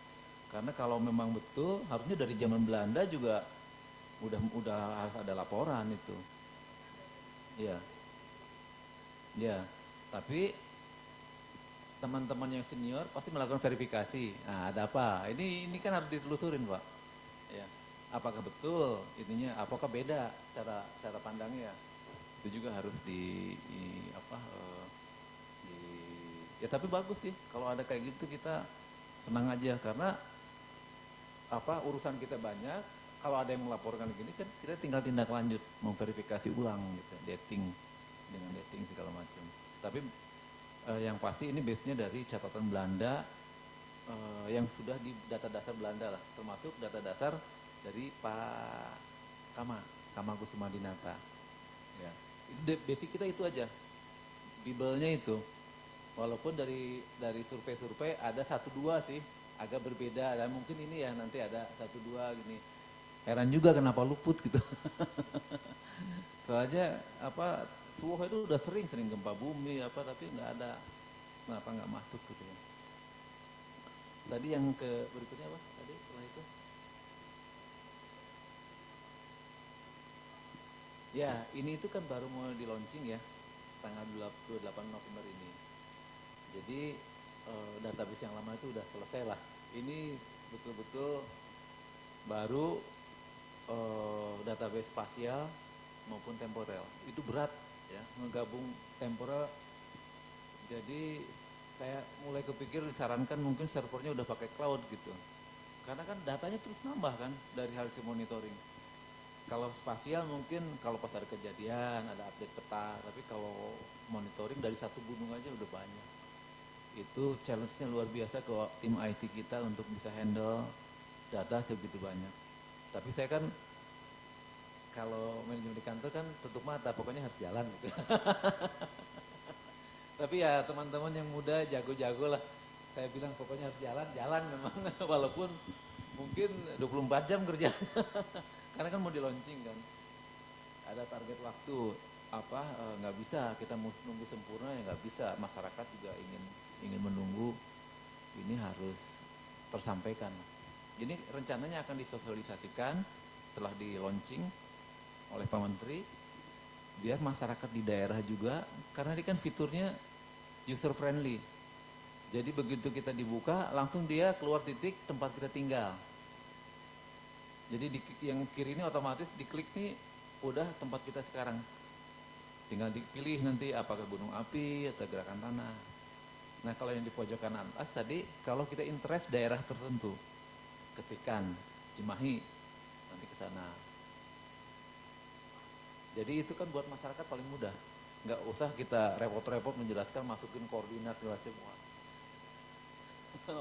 Karena kalau memang betul harusnya dari zaman Belanda juga udah harus ada laporan itu. Iya. Ya, tapi teman-teman yang senior pasti melakukan verifikasi. Nah, ada apa? Ini kan harus ditelusurin, Pak. Ya. Apakah betul ininya? Apakah beda cara pandangnya? Itu juga harus apa? Ya tapi bagus sih kalau ada kayak gitu, kita senang aja karena apa urusan kita banyak. Kalau ada yang melaporkan gini kan kita tinggal tindak lanjut memverifikasi ulang gitu, dengan dating segala macam. Tapi yang pasti ini base-nya dari catatan Belanda yang sudah di data dasar Belanda lah, termasuk data dasar dari Pak Kama Kusumadinata. Ya, basic kita itu aja, Bible-nya itu. Walaupun dari survei-survei ada 1-2 sih agak berbeda, dan mungkin ini ya nanti ada 1-2 gini. Heran juga kenapa luput gitu. Soalnya apa Suwoh itu udah sering gempa bumi apa, tapi nggak ada, kenapa nggak masuk gitu ya. Tadi yang ke berikutnya apa? Tadi setelah itu. Ya, ini itu kan baru mau di launching ya, tanggal 28 November ini. Jadi database yang lama itu udah selesai lah. Ini betul-betul baru database spasial maupun temporal. Itu berat ya, ngegabung temporal. Jadi saya mulai kepikir disarankan mungkin servernya udah pakai cloud gitu. Karena kan datanya terus nambah kan dari hasil monitoring. Kalau spasial mungkin kalau pas ada kejadian, ada update peta, tapi kalau monitoring dari satu gunung aja udah banyak. Itu challenge-nya luar biasa ke tim IT kita untuk bisa handle data segitu banyak. Tapi saya kan kalau manajemen di kantor kan tutup mata, pokoknya harus jalan gitu. Tapi ya teman-teman yang muda jago-jago lah. Saya bilang pokoknya harus jalan memang. Walaupun mungkin 24 jam kerja. Karena kan mau di launching kan. Ada target waktu apa nggak bisa kita nunggu sempurna ya nggak bisa. Masyarakat juga ingin menunggu, ini harus tersampaikan. Ini rencananya akan disosialisasikan setelah di launching oleh Pak Menteri, biar masyarakat di daerah juga, karena ini kan fiturnya user friendly. Jadi begitu kita dibuka, langsung dia keluar titik tempat kita tinggal. Jadi yang kiri ini otomatis diklik nih, udah tempat kita sekarang. Tinggal dipilih nanti apakah gunung api atau gerakan tanah. Nah kalau yang di pojokan atas tadi, kalau kita interest daerah tertentu, ketikan Cimahi, nanti ke sana. Jadi itu kan buat masyarakat paling mudah. Nggak usah kita repot-repot menjelaskan, masukin koordinat segala semua.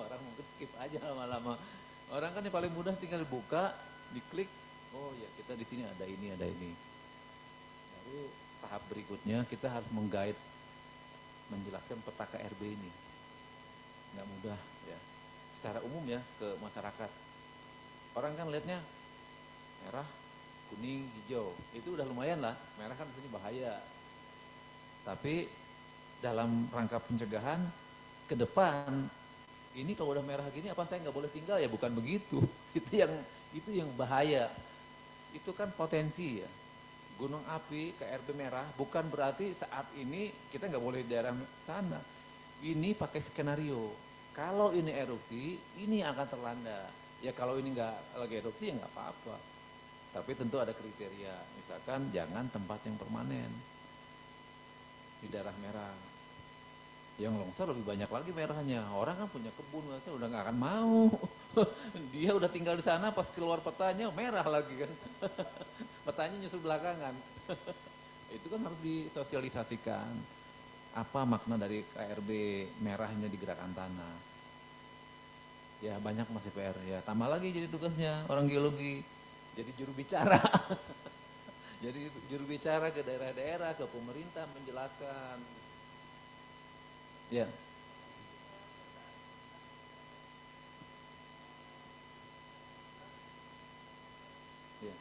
Orang mungkin skip aja lama-lama. Orang kan yang paling mudah tinggal dibuka, diklik, oh ya kita di sini ada ini, ada ini. Lalu tahap berikutnya kita harus menggait, menjelaskan peta KRB ini. Nggak mudah ya. Secara umum ya ke masyarakat. Orang kan lihatnya merah, kuning, hijau, itu udah lumayan lah. Merah kan di sini bahaya. Tapi dalam rangka pencegahan ke depan, ini kalau udah merah gini, apa saya nggak boleh tinggal ya? Bukan begitu. Itu yang bahaya. Itu kan potensi ya. Gunung api, KRB merah, bukan berarti saat ini kita nggak boleh di daerah sana. Ini pakai skenario. Kalau ini erupsi, ini akan terlanda. Ya kalau ini nggak lagi erupsi ya nggak apa-apa. Tapi tentu ada kriteria, misalkan jangan tempat yang permanen di daerah merah. Yang longsor lebih banyak lagi merahnya. Orang kan punya kebun, udah nggak akan mau. Dia udah tinggal di sana, pas keluar petanya merah lagi kan. Petanya nyusul belakangan. Itu kan harus disosialisasikan. Apa makna dari KRB merahnya di gerakan tanah? Ya banyak masih PR ya. Tambah lagi jadi tugasnya orang geologi. Jadi juru bicara. Jadi juru bicara ke daerah-daerah, ke pemerintah menjelaskan. Ya. Ya.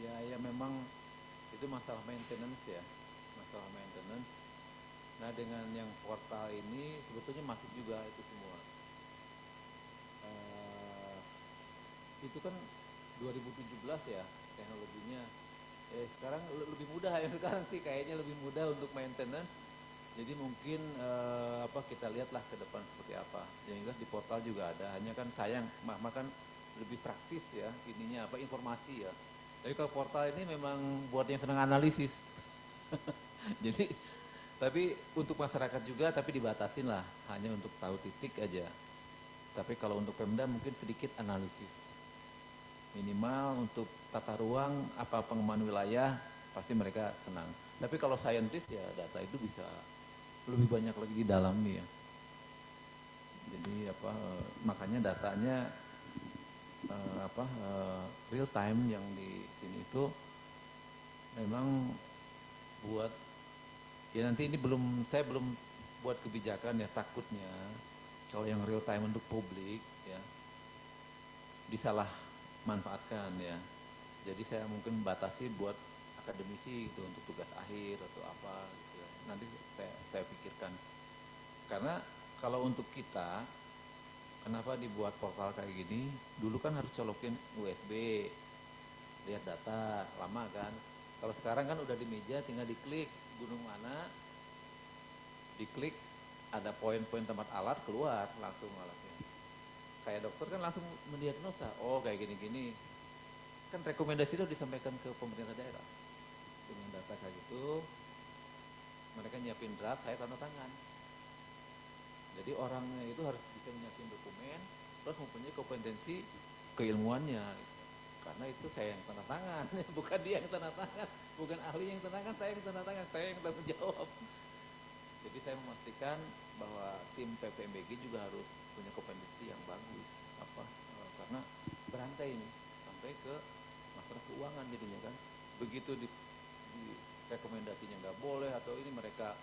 Ya memang itu masalah maintenance ya, masalah maintenance. Nah dengan yang portal ini sebetulnya masuk juga itu semua. Itu kan 2017 ya teknologinya. Sekarang lebih mudah ya sekarang sih kayaknya lebih mudah untuk maintenance. Jadi mungkin kita lihatlah ke depan seperti apa. Yang jelas di portal juga ada. Hanya kan sayang, kan lebih praktis ya ininya informasi ya. Tapi kalau portal ini memang buat yang senang analisis. Jadi tapi untuk masyarakat juga tapi dibatasin lah hanya untuk tahu titik aja. Tapi kalau untuk Pemda mungkin sedikit analisis. Minimal untuk tata ruang apa pengembangan wilayah pasti mereka senang. Tapi kalau saintis ya data itu bisa lebih banyak lagi di dalamnya ya. Jadi makanya datanya real time yang di sini itu memang buat ya nanti ini saya belum buat kebijakan ya takutnya kalau yang real time untuk publik ya disalah manfaatkan ya. Jadi saya mungkin batasi buat akademisi gitu untuk tugas akhir atau apa gitu ya. Nanti saya pikirkan. Karena kalau untuk kita kenapa dibuat portal kayak gini? Dulu kan harus colokin USB, lihat data, lama kan. Kalau sekarang kan udah di meja tinggal diklik gunung mana, diklik ada poin-poin tempat alat keluar langsung alatnya. Kayak dokter kan langsung mendiagnosa, oh kayak gini-gini. Kan rekomendasi itu disampaikan ke pemerintah daerah. Dengan data kayak gitu, mereka nyiapin draft, saya tanda tangan. Jadi orangnya itu harus bisa nyiapin dokumen, terus mempunyai kompetensi keilmuannya. Karena itu saya yang tanda tangan, bukan dia yang tanda tangan, bukan ahli yang tanda tangan, saya yang tanda tangan, saya yang tanggung jawab. Jadi saya memastikan bahwa tim PPMBG juga harus punya kompetensi yang bagus, karena berantai ini sampai ke masalah keuangan jadinya kan. Begitu di rekomendasinya nggak boleh atau ini mereka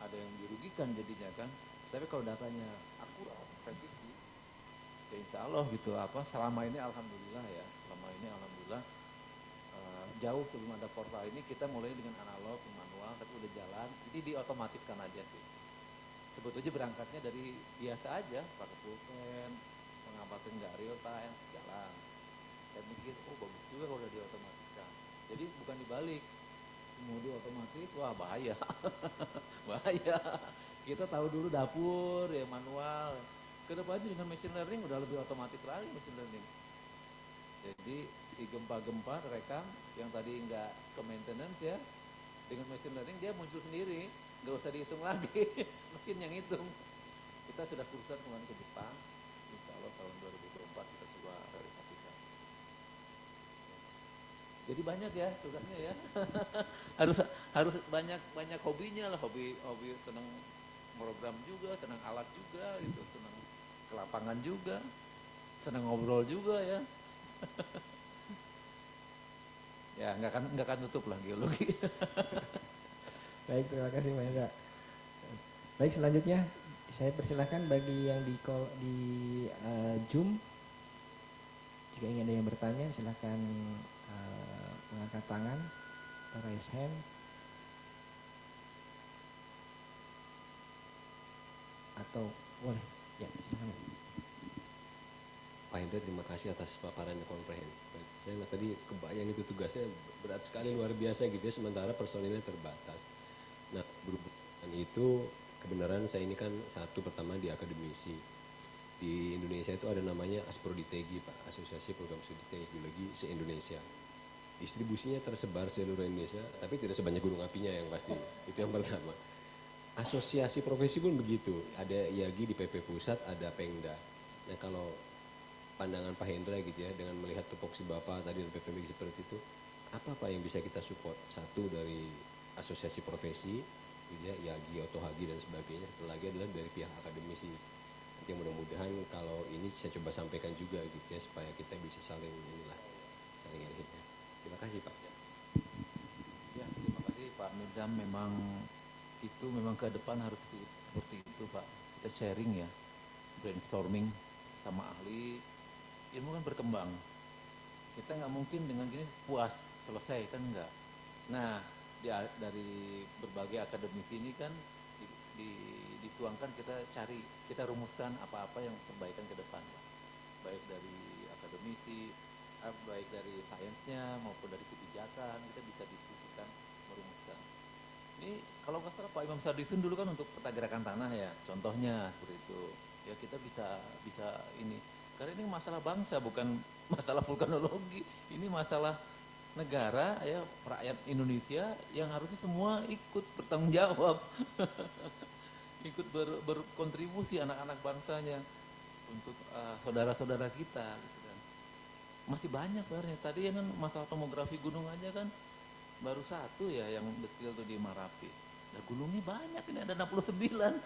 ada yang dirugikan jadinya kan. Tapi kalau datanya akurat, presisi, ya insya Allah gitu selama ini alhamdulillah ya, jauh sebelum ada portal ini kita mulai dengan analog, manual, tapi udah jalan, jadi diotomatiskan aja sih. Sebetulnya berangkatnya dari biasa aja, pakai pulpen, pengamatan nggak real time, jalan. Saya mikir, oh bagus juga kalau udah diotomatiskan. Jadi bukan dibalik, mau diotomatis, wah bahaya, bahaya. Kita tahu dulu dapur, ya manual. Kedepannya dengan machine learning udah lebih otomatis lagi machine learning. Jadi di gempa-gempa rekam yang tadi nggak ke maintenance ya, dengan machine learning dia muncul sendiri, nggak usah dihitung lagi, mesin yang hitung. Kita sudah kursan kemarin ke Jepang, insya Allah tahun 2024 kita coba realisasikan. Jadi banyak ya tugasnya ya, harus banyak hobinya lah, hobi senang program juga, senang alat juga gitu, senang ke lapangan juga, senang ngobrol juga ya. Ya nggak akan tutup lah geologi. Baik, terima kasih Pak Hendra. Baik, selanjutnya saya persilahkan bagi yang di Zoom, jika ingin ada yang bertanya silahkan mengangkat tangan atau raise hand. Atau boleh, ya silakan. Pak Hendra, terima kasih atas paparan yang komprehensif. Saya tadi kebayang itu tugasnya berat sekali, luar biasa gitu ya, sementara personilnya terbatas. Nah, berhubungan itu kebenaran saya ini kan pertama di akademisi. Di Indonesia itu ada namanya Asproditegi Pak, Asosiasi Program Studi Teknik Geologi se-Indonesia. Distribusinya tersebar seluruh Indonesia, tapi tidak sebanyak gunung apinya yang pasti. Itu yang pertama. Asosiasi profesi pun begitu, ada IAGI di PP Pusat, ada Pengda. Nah kalau pandangan Pak Hendra gitu ya, dengan melihat tupoksi Bapak tadi dari PPMBG seperti itu, apa Pak yang bisa kita support? Satu dari asosiasi profesi, gitu ya, IAGI, Otohagi dan sebagainya. Satu lagi adalah dari pihak akademisi. Nanti mudah-mudahan kalau ini saya coba sampaikan juga gitu ya, supaya kita bisa saling ini. Terima kasih Pak. Ya, terima kasih Pak Mirdam. Memang ke depan harus seperti itu Pak. Kita sharing ya, brainstorming sama ahli. Ilmu kan berkembang. Kita nggak mungkin dengan gini puas selesai kan enggak. Nah, dari berbagai akademisi ini kan dituangkan kita rumuskan apa-apa yang perbaikan ke depan, Pak. Baik dari akademisi, baik dari sainsnya maupun dari kebijakan, kita bisa diskusikan, merumuskan. Ini kalau nggak salah Pak Imam Sardisun dulu kan untuk peta gerakan tanah ya, contohnya seperti itu. Ya kita bisa ini. Karena ini masalah bangsa bukan masalah vulkanologi. Ini masalah negara ya, rakyat Indonesia yang harusnya semua ikut bertanggung jawab. Ikut berkontribusi anak-anak bangsanya untuk saudara-saudara kita gitu kan. Masih banyak sebenarnya. Tadi ya kan masalah tomografi gunung aja kan baru satu ya yang detail tuh di Marapi. Nah gunungnya banyak, ini ada 69.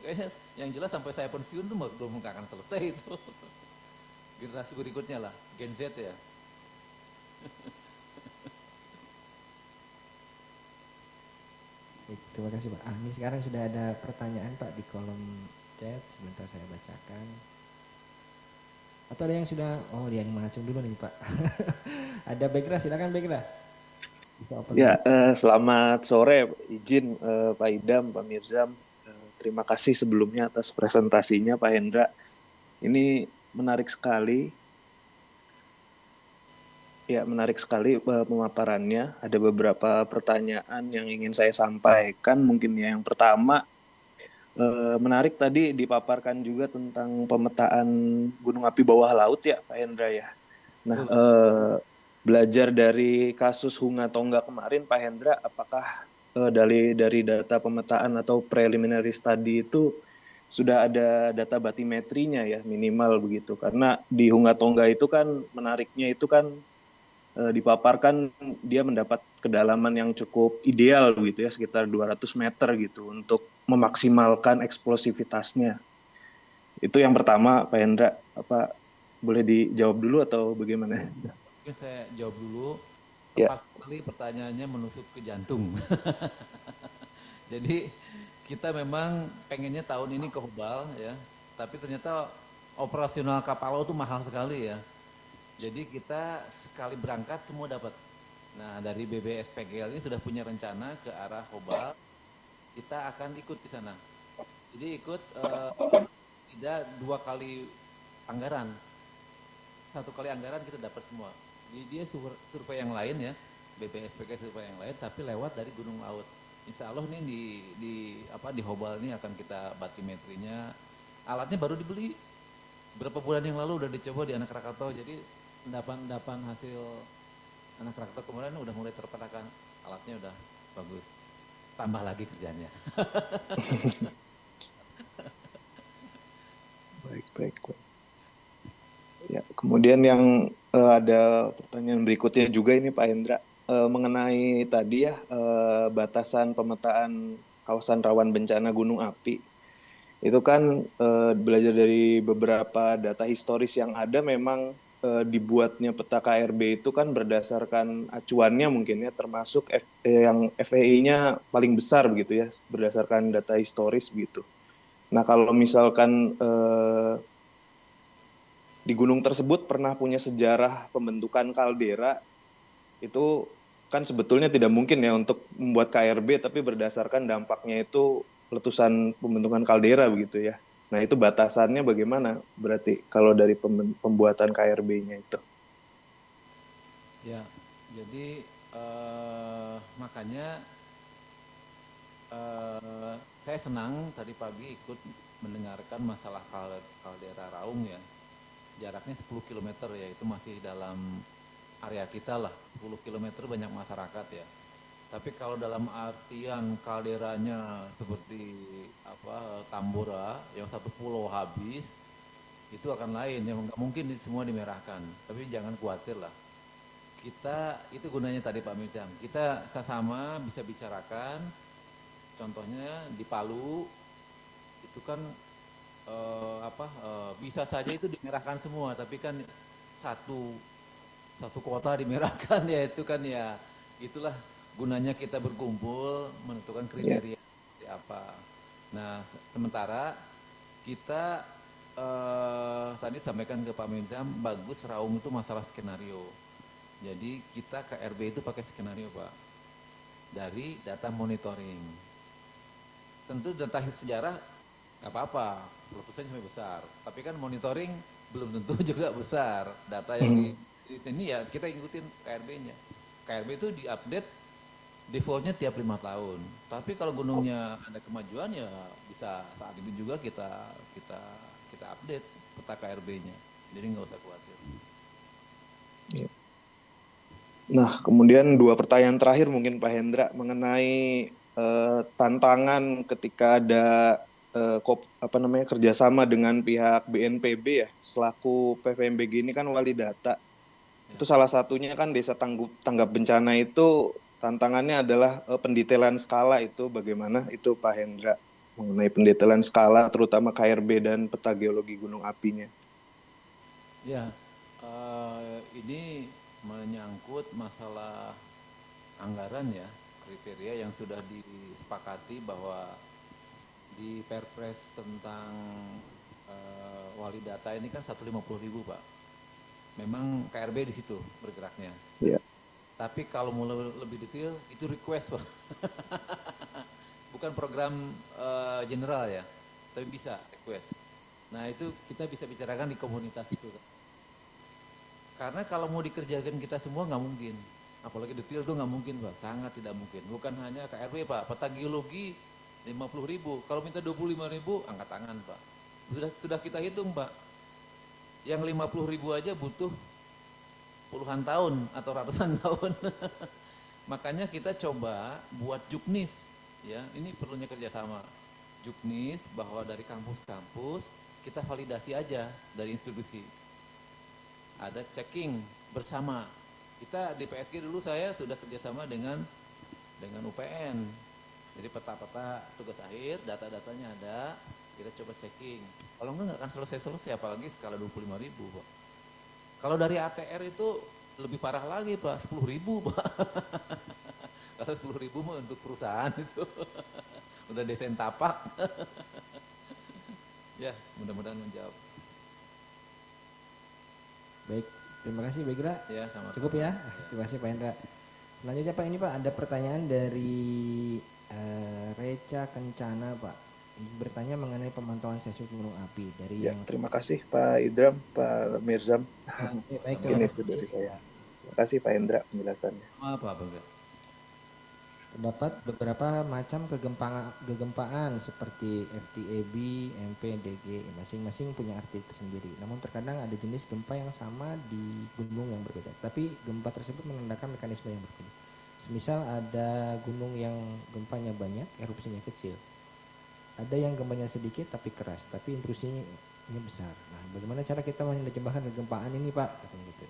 Kayaknya yang jelas sampai saya pensiun tuh belum akan selesai itu. Generasi berikutnya lah, Gen Z ya. Baik, terima kasih Pak. Ini sekarang sudah ada pertanyaan Pak di kolom chat, sebentar saya bacakan. Atau ada yang sudah, oh dia yang mengacung dulu nih Pak. Ada Begra, silakan Begra. Ya, selamat sore, izin Pak Idam, Pak Mirzam. Terima kasih sebelumnya atas presentasinya Pak Hendra. Ini menarik sekali. Ya, menarik sekali pemaparannya. Ada beberapa pertanyaan yang ingin saya sampaikan. Mungkin ya, yang pertama, menarik tadi dipaparkan juga tentang pemetaan gunung api bawah laut ya Pak Hendra ya. Nah, belajar dari kasus Hunga Tonggak kemarin Pak Hendra, apakah dari data pemetaan atau preliminary study itu sudah ada data batimetrinya ya minimal begitu, karena di Hunga Tonggak itu kan menariknya itu kan dipaparkan dia mendapat kedalaman yang cukup ideal begitu ya, sekitar 200 meter gitu untuk memaksimalkan eksplosivitasnya. Itu yang pertama Pak Hendra, apa boleh dijawab dulu atau bagaimana? Mungkin saya jawab dulu. Ya. Tepat sekali pertanyaannya menusuk ke jantung. Jadi kita memang pengennya tahun ini ke Hubal ya, tapi ternyata operasional kapal laut itu mahal sekali ya. Jadi kita sekali berangkat semua dapat. Nah dari BBSPGL ini sudah punya rencana ke arah Hubal, kita akan ikut di sana. Jadi ikut tidak 2 kali anggaran, 1 kali anggaran kita dapat semua. Jadi dia survei yang lain ya, BPSPG survei yang lain, tapi lewat dari gunung laut. Insya Allah nih di Hobal ini akan kita batimetrinya. Alatnya baru dibeli berapa bulan yang lalu, udah dicoba di Anak Krakatau. Jadi endapan hasil Anak Krakatau kemarin udah mulai terpetakan, alatnya udah bagus. Tambah lagi kerjanya. Baik. Ya, kemudian yang ada pertanyaan berikutnya juga ini Pak Hendra, mengenai tadi ya batasan pemetaan kawasan rawan bencana gunung api. Itu kan belajar dari beberapa data historis yang ada, memang dibuatnya peta KRB itu kan berdasarkan acuannya mungkin ya, termasuk yang FEI-nya paling besar begitu ya, berdasarkan data historis begitu. Nah kalau misalkan di gunung tersebut pernah punya sejarah pembentukan kaldera, itu kan sebetulnya tidak mungkin ya untuk membuat KRB, tapi berdasarkan dampaknya itu letusan pembentukan kaldera begitu ya. Nah itu batasannya bagaimana berarti kalau dari pembuatan KRB-nya itu? Ya, jadi makanya saya senang tadi pagi ikut mendengarkan masalah kaldera Raung ya. Jaraknya 10 km ya, itu masih dalam area kita lah. 10 km banyak masyarakat ya. Tapi kalau dalam artian kalderanya seperti Tambora yang satu pulau habis, itu akan lain, yang nggak mungkin semua dimerahkan. Tapi jangan khawatir lah. Kita itu gunanya tadi Pak Mirzam, kita sama bisa bicarakan. Contohnya di Palu itu kan bisa saja itu dimerahkan semua, tapi kan satu kota dimerahkan ya, itu kan ya itulah gunanya kita berkumpul menentukan kriteria seperti apa. Nah sementara kita tadi sampaikan ke Pak Mirzam, bagus Raung itu masalah skenario. Jadi kita KRB itu pakai skenario Pak, dari data monitoring. Tentu data sejarah nggak apa-apa, letusannya sampai besar. Tapi kan monitoring belum tentu juga besar. Data yang di ini ya kita ikutin KRB-nya. KRB itu diupdate defaultnya tiap 5 tahun. Tapi kalau gunungnya ada kemajuan ya bisa saat itu juga kita update peta KRB-nya. Jadi nggak usah khawatir. Iya. Nah, kemudian 2 pertanyaan terakhir mungkin Pak Hendra mengenai tantangan ketika ada kerjasama dengan pihak BNPB ya, selaku PVMBG ini kan wali data. Itu salah satunya kan desa tanggap bencana itu tantangannya adalah pendetailan skala itu bagaimana itu Pak Hendra mengenai pendetailan skala terutama KRB dan peta geologi gunung apinya. Ya, ini menyangkut masalah anggaran ya, kriteria yang sudah disepakati bahwa di Perpres tentang wali data ini kan 150.000 Pak. Memang KRB di situ bergeraknya. Iya. Tapi kalau mau lebih detail itu request Pak. Bukan program general ya, tapi bisa request. Nah itu kita bisa bicarakan di komunitas itu. Karena kalau mau dikerjakan kita semua nggak mungkin. Apalagi detail itu nggak mungkin Pak, sangat tidak mungkin. Bukan hanya KRB Pak, peta geologi 50.000. Kalau minta 25.000 angkat tangan Pak. Sudah kita hitung Pak. Yang 50.000 aja butuh puluhan tahun atau ratusan tahun. Makanya kita coba buat juknis ya, ini perlunya kerjasama. Juknis bahwa dari kampus-kampus kita validasi aja dari institusi. Ada checking bersama. Kita di PSG dulu saya sudah kerjasama dengan UPN. Jadi peta-peta tugas akhir, data-datanya ada, kita coba checking. Kalau enggak akan selesai-selesai, apalagi skala 25.000 Pak. Kalau dari ATR itu lebih parah lagi Pak, 10.000 Pak. Kalau 10.000 mah untuk perusahaan itu. Udah desain tapak. Ya, mudah-mudahan menjawab. Baik, terima kasih Baikra. Ya, sama-sama. Cukup ya. Terima kasih Pak Hendra. Selanjutnya Pak, ini Pak ada pertanyaan dari Reca Kencana Pak. Ini bertanya mengenai pemantauan seismik gunung api dari Ya, yang terima kasih Pak Idram, Pak Mirzam. baik, Ini itu dari saya. Terima kasih Pak Hendra penjelasannya. Apa Bang? Terdapat beberapa macam kegempaan seperti FTAB, MPDG, masing-masing punya arti tersendiri. Namun terkadang ada jenis gempa yang sama di gunung yang berbeda, tapi gempa tersebut menandakan mekanisme yang berbeda. Semisal ada gunung yang gempanya banyak, erupsinya kecil. Ada yang gempanya sedikit tapi keras, tapi intrusinya besar. Nah, bagaimana cara kita menerjemahkan kegempaan ini Pak? Katanya gitu.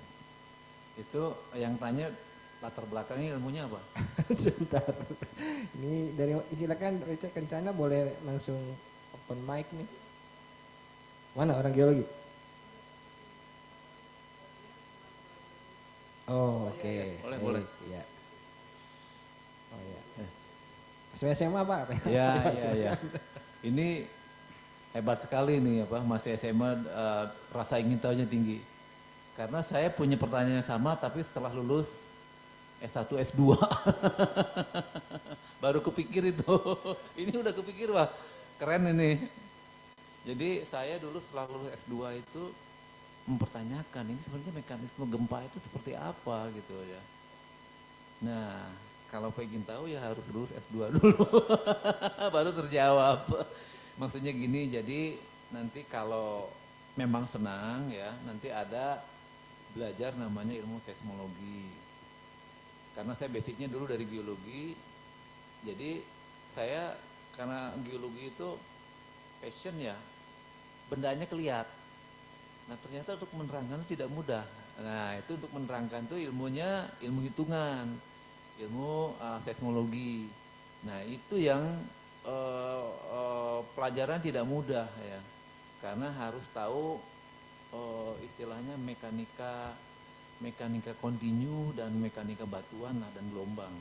Itu yang tanya latar belakangnya ilmunya apa? Sebentar. Ini dari silakan Reca Kencana boleh langsung open mic nih. Mana orang geologi? Oh, oke. Boleh. Iya. Oh ya. Masih SMA Pak? Ya. Ini hebat sekali nih apa masih SMA rasa ingin tahunya tinggi. Karena saya punya pertanyaan yang sama tapi setelah lulus S1, S2 baru kepikir itu. Ini udah kepikir wah keren ini. Jadi saya dulu setelah lulus S2 itu mempertanyakan ini sebenarnya mekanisme gempa itu seperti apa gitu ya. Nah kalau pengen tahu ya harus lulus S2 dulu baru terjawab. Maksudnya gini, jadi nanti kalau memang senang ya nanti ada belajar namanya ilmu seismologi. Karena saya basicnya dulu dari geologi, jadi saya karena geologi itu passion ya, bendanya kelihat. Nah ternyata untuk menerangkan itu tidak mudah. Nah itu untuk menerangkan itu ilmunya ilmu hitungan, ilmu seismologi. Nah itu yang pelajaran tidak mudah ya, karena harus tahu istilahnya mekanika kontinu dan mekanika batuan dan gelombang.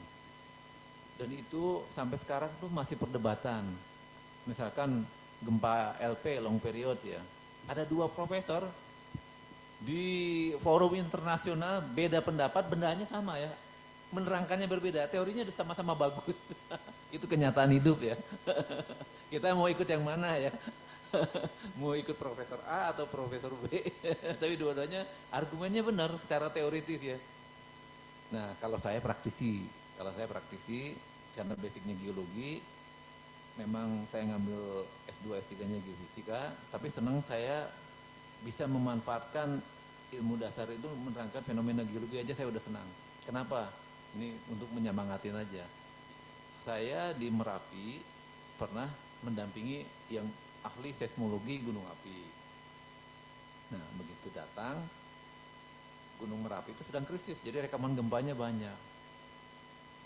Dan itu sampai sekarang tuh masih perdebatan. Misalkan gempa LP long period ya, ada 2 profesor Di forum internasional beda pendapat, bendanya sama ya. Menerangkannya berbeda, teorinya sama-sama bagus. Itu kenyataan hidup ya. Kita mau ikut yang mana ya? Mau ikut Profesor A atau Profesor B. Tapi dua-duanya argumennya benar secara teoritis ya. Nah, kalau saya praktisi, karena basicnya geologi, memang saya ngambil S2, S3-nya geofisika, tapi senang saya bisa memanfaatkan ilmu dasar itu menerangkan fenomena geologi aja saya udah senang. Kenapa? Ini untuk menyemangatin aja. Saya di Merapi pernah mendampingi yang ahli seismologi gunung api. Nah, begitu datang, Gunung Merapi itu sedang krisis, jadi rekaman gempanya banyak.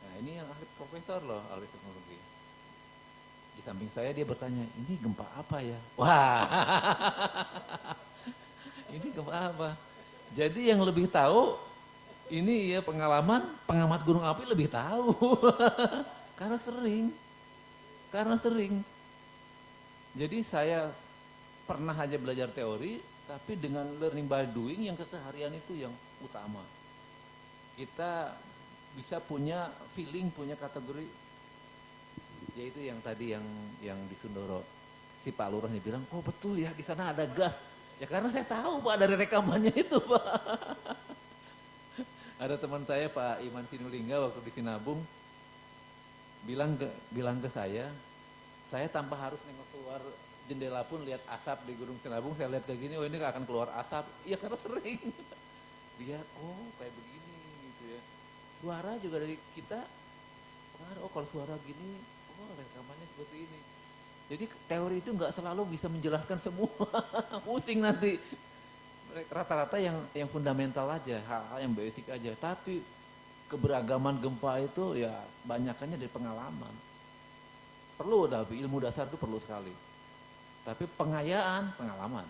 Nah, ini yang ahli profesor loh, ahli seismologi. Di samping saya dia bertanya, ini gempa apa ya? Wah, ini gempa apa? Jadi yang lebih tahu, ini ya pengalaman pengamat gunung api lebih tahu. Karena sering. Jadi saya pernah aja belajar teori, tapi dengan learning by doing yang keseharian itu yang utama. Kita bisa punya feeling, punya kategori, yaitu yang tadi yang di Sundoro. Si Pak Lurahnya bilang, oh betul ya di sana ada gas. Ya karena saya tahu Pak dari rekamannya itu Pak. Ada teman saya Pak Iman Sinulinga waktu di Sinabung bilang ke saya tanpa harus nengok keluar jendela pun lihat asap di Gunung Sinabung, saya lihat kayak gini, oh ini akan keluar asap. Iya karena sering. Lihat, oh kayak begini gitu ya. Suara juga dari kita pengaruh, oh kalau suara gini, oh rekamannya seperti ini. Jadi teori itu nggak selalu bisa menjelaskan semua, pusing nanti. Rata-rata yang fundamental aja, hal-hal yang basic aja. Tapi keberagaman gempa itu ya banyakannya dari pengalaman. Perlu, tapi ilmu dasar itu perlu sekali. Tapi pengalaman.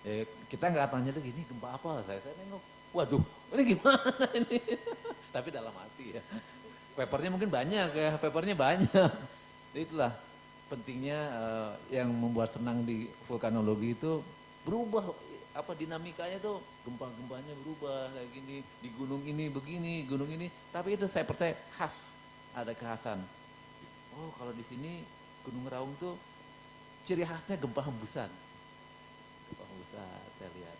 Ya, kita nggak tanya lagi ini gempa apa, saya nengok, waduh, ini gimana ini? Tapi dalam hati ya. Papernya mungkin banyak ya, Jadi itulah pentingnya yang membuat senang di vulkanologi itu berubah, dinamikanya tuh gempa-gempanya berubah kayak gini, di gunung ini begini, gunung ini, tapi itu saya percaya khas, ada kekhasan. Oh kalau di sini Gunung Raung tuh ciri khasnya gempa hembusan, saya lihat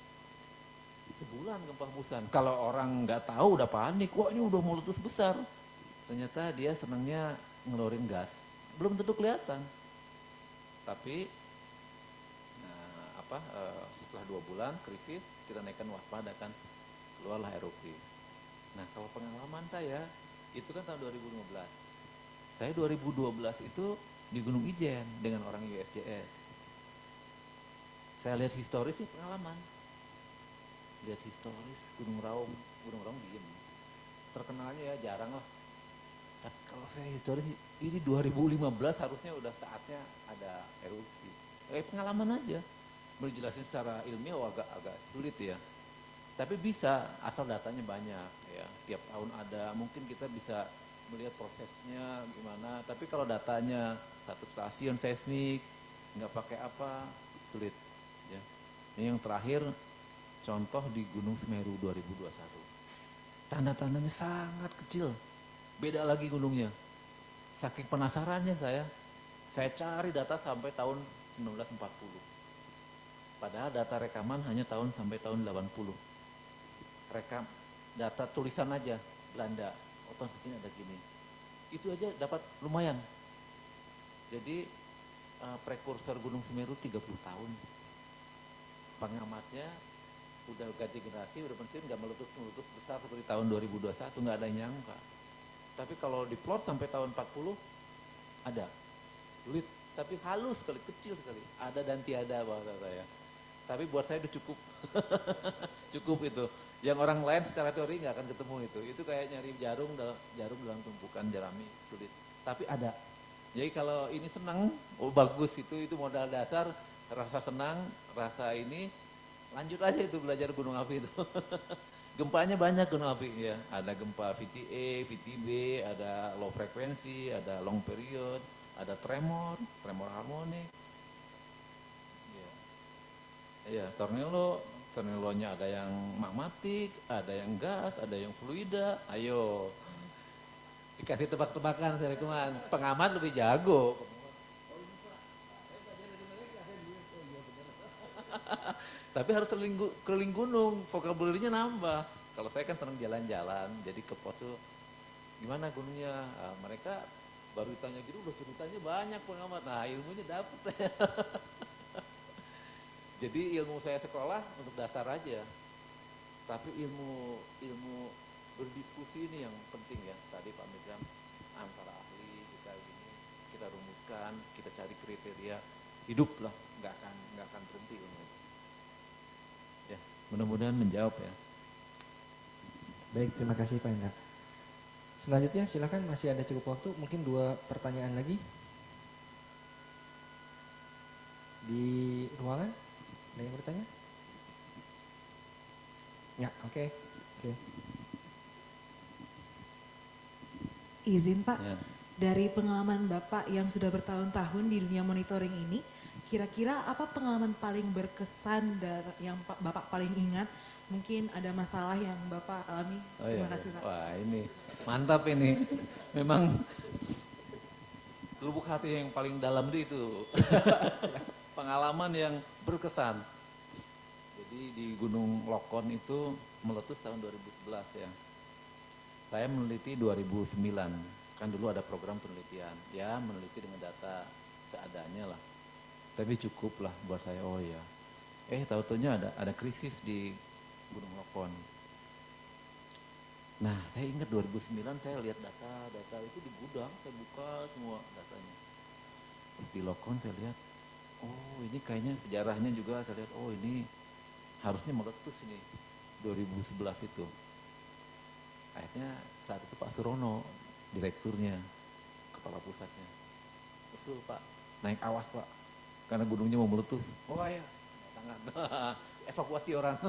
sebulan gempa hembusan. Kalau orang nggak tahu udah panik, wah ini udah meletus besar. Ternyata dia senangnya ngeluarin gas, belum tentu kelihatan. Tapi setelah 2 bulan krisis, kita naikkan waspada kan, keluarlah erupsi. Nah kalau pengalaman saya, itu kan tahun 2015. Saya 2012 itu di Gunung Ijen dengan orang USGS. Saya lihat historis sih pengalaman. Lihat historis Gunung Raung diem. Terkenalnya ya jarang lah. Tapi kalau saya historis, ini 2015 harusnya udah saatnya ada erupsi. Pengalaman aja. Berjelasin secara ilmiah agak sulit ya. Tapi bisa asal datanya banyak ya. Tiap tahun ada, mungkin kita bisa melihat prosesnya gimana. Tapi kalau datanya satu stasiun seismik nggak pakai apa, sulit ya. Ini yang terakhir contoh di Gunung Semeru 2021. Tanda-tandanya sangat kecil. Beda lagi gunungnya. Saking penasarannya saya cari data sampai tahun 1940. Padahal data rekaman hanya sampai tahun 80. Rekam data tulisan aja Belanda. Oh tahun segini ada gini. Itu aja dapat lumayan. Jadi prekursor Gunung Semeru 30 tahun. Pengamatnya udah ganti generasi, udah pensiun, nggak meletus besar seperti tahun 2021, nggak ada yang nyangka. Tapi kalau diplot sampai tahun 40 ada. Sulit, tapi halus sekali, kecil sekali. Ada dan tiada bahasa saya. Tapi buat saya itu cukup. Cukup itu. Yang orang lain secara teori nggak akan ketemu itu. Itu kayak nyari jarum dalam tumpukan jerami, sulit. Tapi ada. Jadi kalau ini senang, oh bagus itu modal dasar, rasa senang, rasa ini, lanjut aja itu belajar gunung api itu. Gempanya banyak gunung api ya. Ada gempa VTA, VTB, ada low frekuensi, ada long period, ada tremor harmonik. Iya, tornado Tornillonya ada yang magmatik, ada yang gas, ada yang fluida. Ayo, dikasih tebak-tebakan saya Kuman. Pengamat lebih jago. Tapi harus keliling gunung, vocabulary-nya nambah. Kalau saya kan senang jalan-jalan, jadi ke pos tuh gimana gunungnya. Nah, mereka baru ditanya gitu udah ceritanya banyak pengamat. Nah, ilmunya dapet. Jadi ilmu saya sekolah untuk dasar aja. Tapi ilmu berdiskusi ini yang penting ya. Tadi Pak Migran antara ahli kita rumuskan, kita cari kriteria hidup lah, nggak akan berhenti ilmu. Ya, mudah-mudahan menjawab ya. Baik, terima kasih Pak Hendra. Selanjutnya silakan, masih ada cukup waktu, mungkin 2 pertanyaan lagi. Di ruangan ada yang bertanya? Ya, oke. Izin Pak, Ya. dari pengalaman Bapak yang sudah bertahun-tahun di dunia monitoring ini, kira-kira apa pengalaman paling berkesan dan yang Bapak paling ingat? Mungkin ada masalah yang Bapak alami. Oh, Terima iya. kasih Pak. Wah ini mantap ini. Memang lubuk hati yang paling dalam itu. Pengalaman yang berkesan. Jadi di Gunung Lokon itu meletus tahun 2011 ya. Saya meneliti 2009, kan dulu ada program penelitian. Ya meneliti dengan data seadanya lah. Tapi cukup lah buat saya, oh ya. Tahu-taunya ada krisis di Gunung Lokon. Nah saya ingat 2009 saya lihat data itu di gudang, saya buka semua datanya. Terus di Lokon saya lihat, oh ini kayaknya sejarahnya juga saya lihat, oh ini harusnya meletus ini 2011 itu. Akhirnya saat itu Pak Surono, direkturnya, kepala pusatnya. Terus Pak, naik awas Pak, karena gunungnya mau meletus. Oh ya, tangan, evakuasi orang.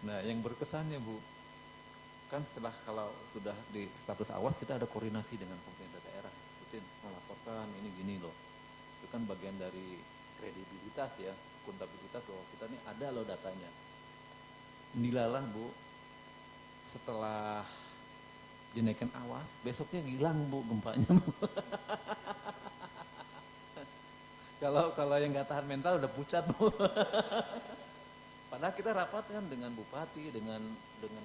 Nah yang berkesannya Bu, kan setelah kalau sudah di status awas kita ada koordinasi dengan pemerintah daerah. Rutin melaporkan ini gini loh. Itu kan bagian dari kredibilitas ya, akuntabilitas bahwa kita ini ada loh datanya. Dilalah Bu, setelah dinaikkan awas, besoknya hilang Bu gempanya. Kalau yang nggak tahan mental udah pucat Bu. Padahal kita rapat kan dengan bupati, dengan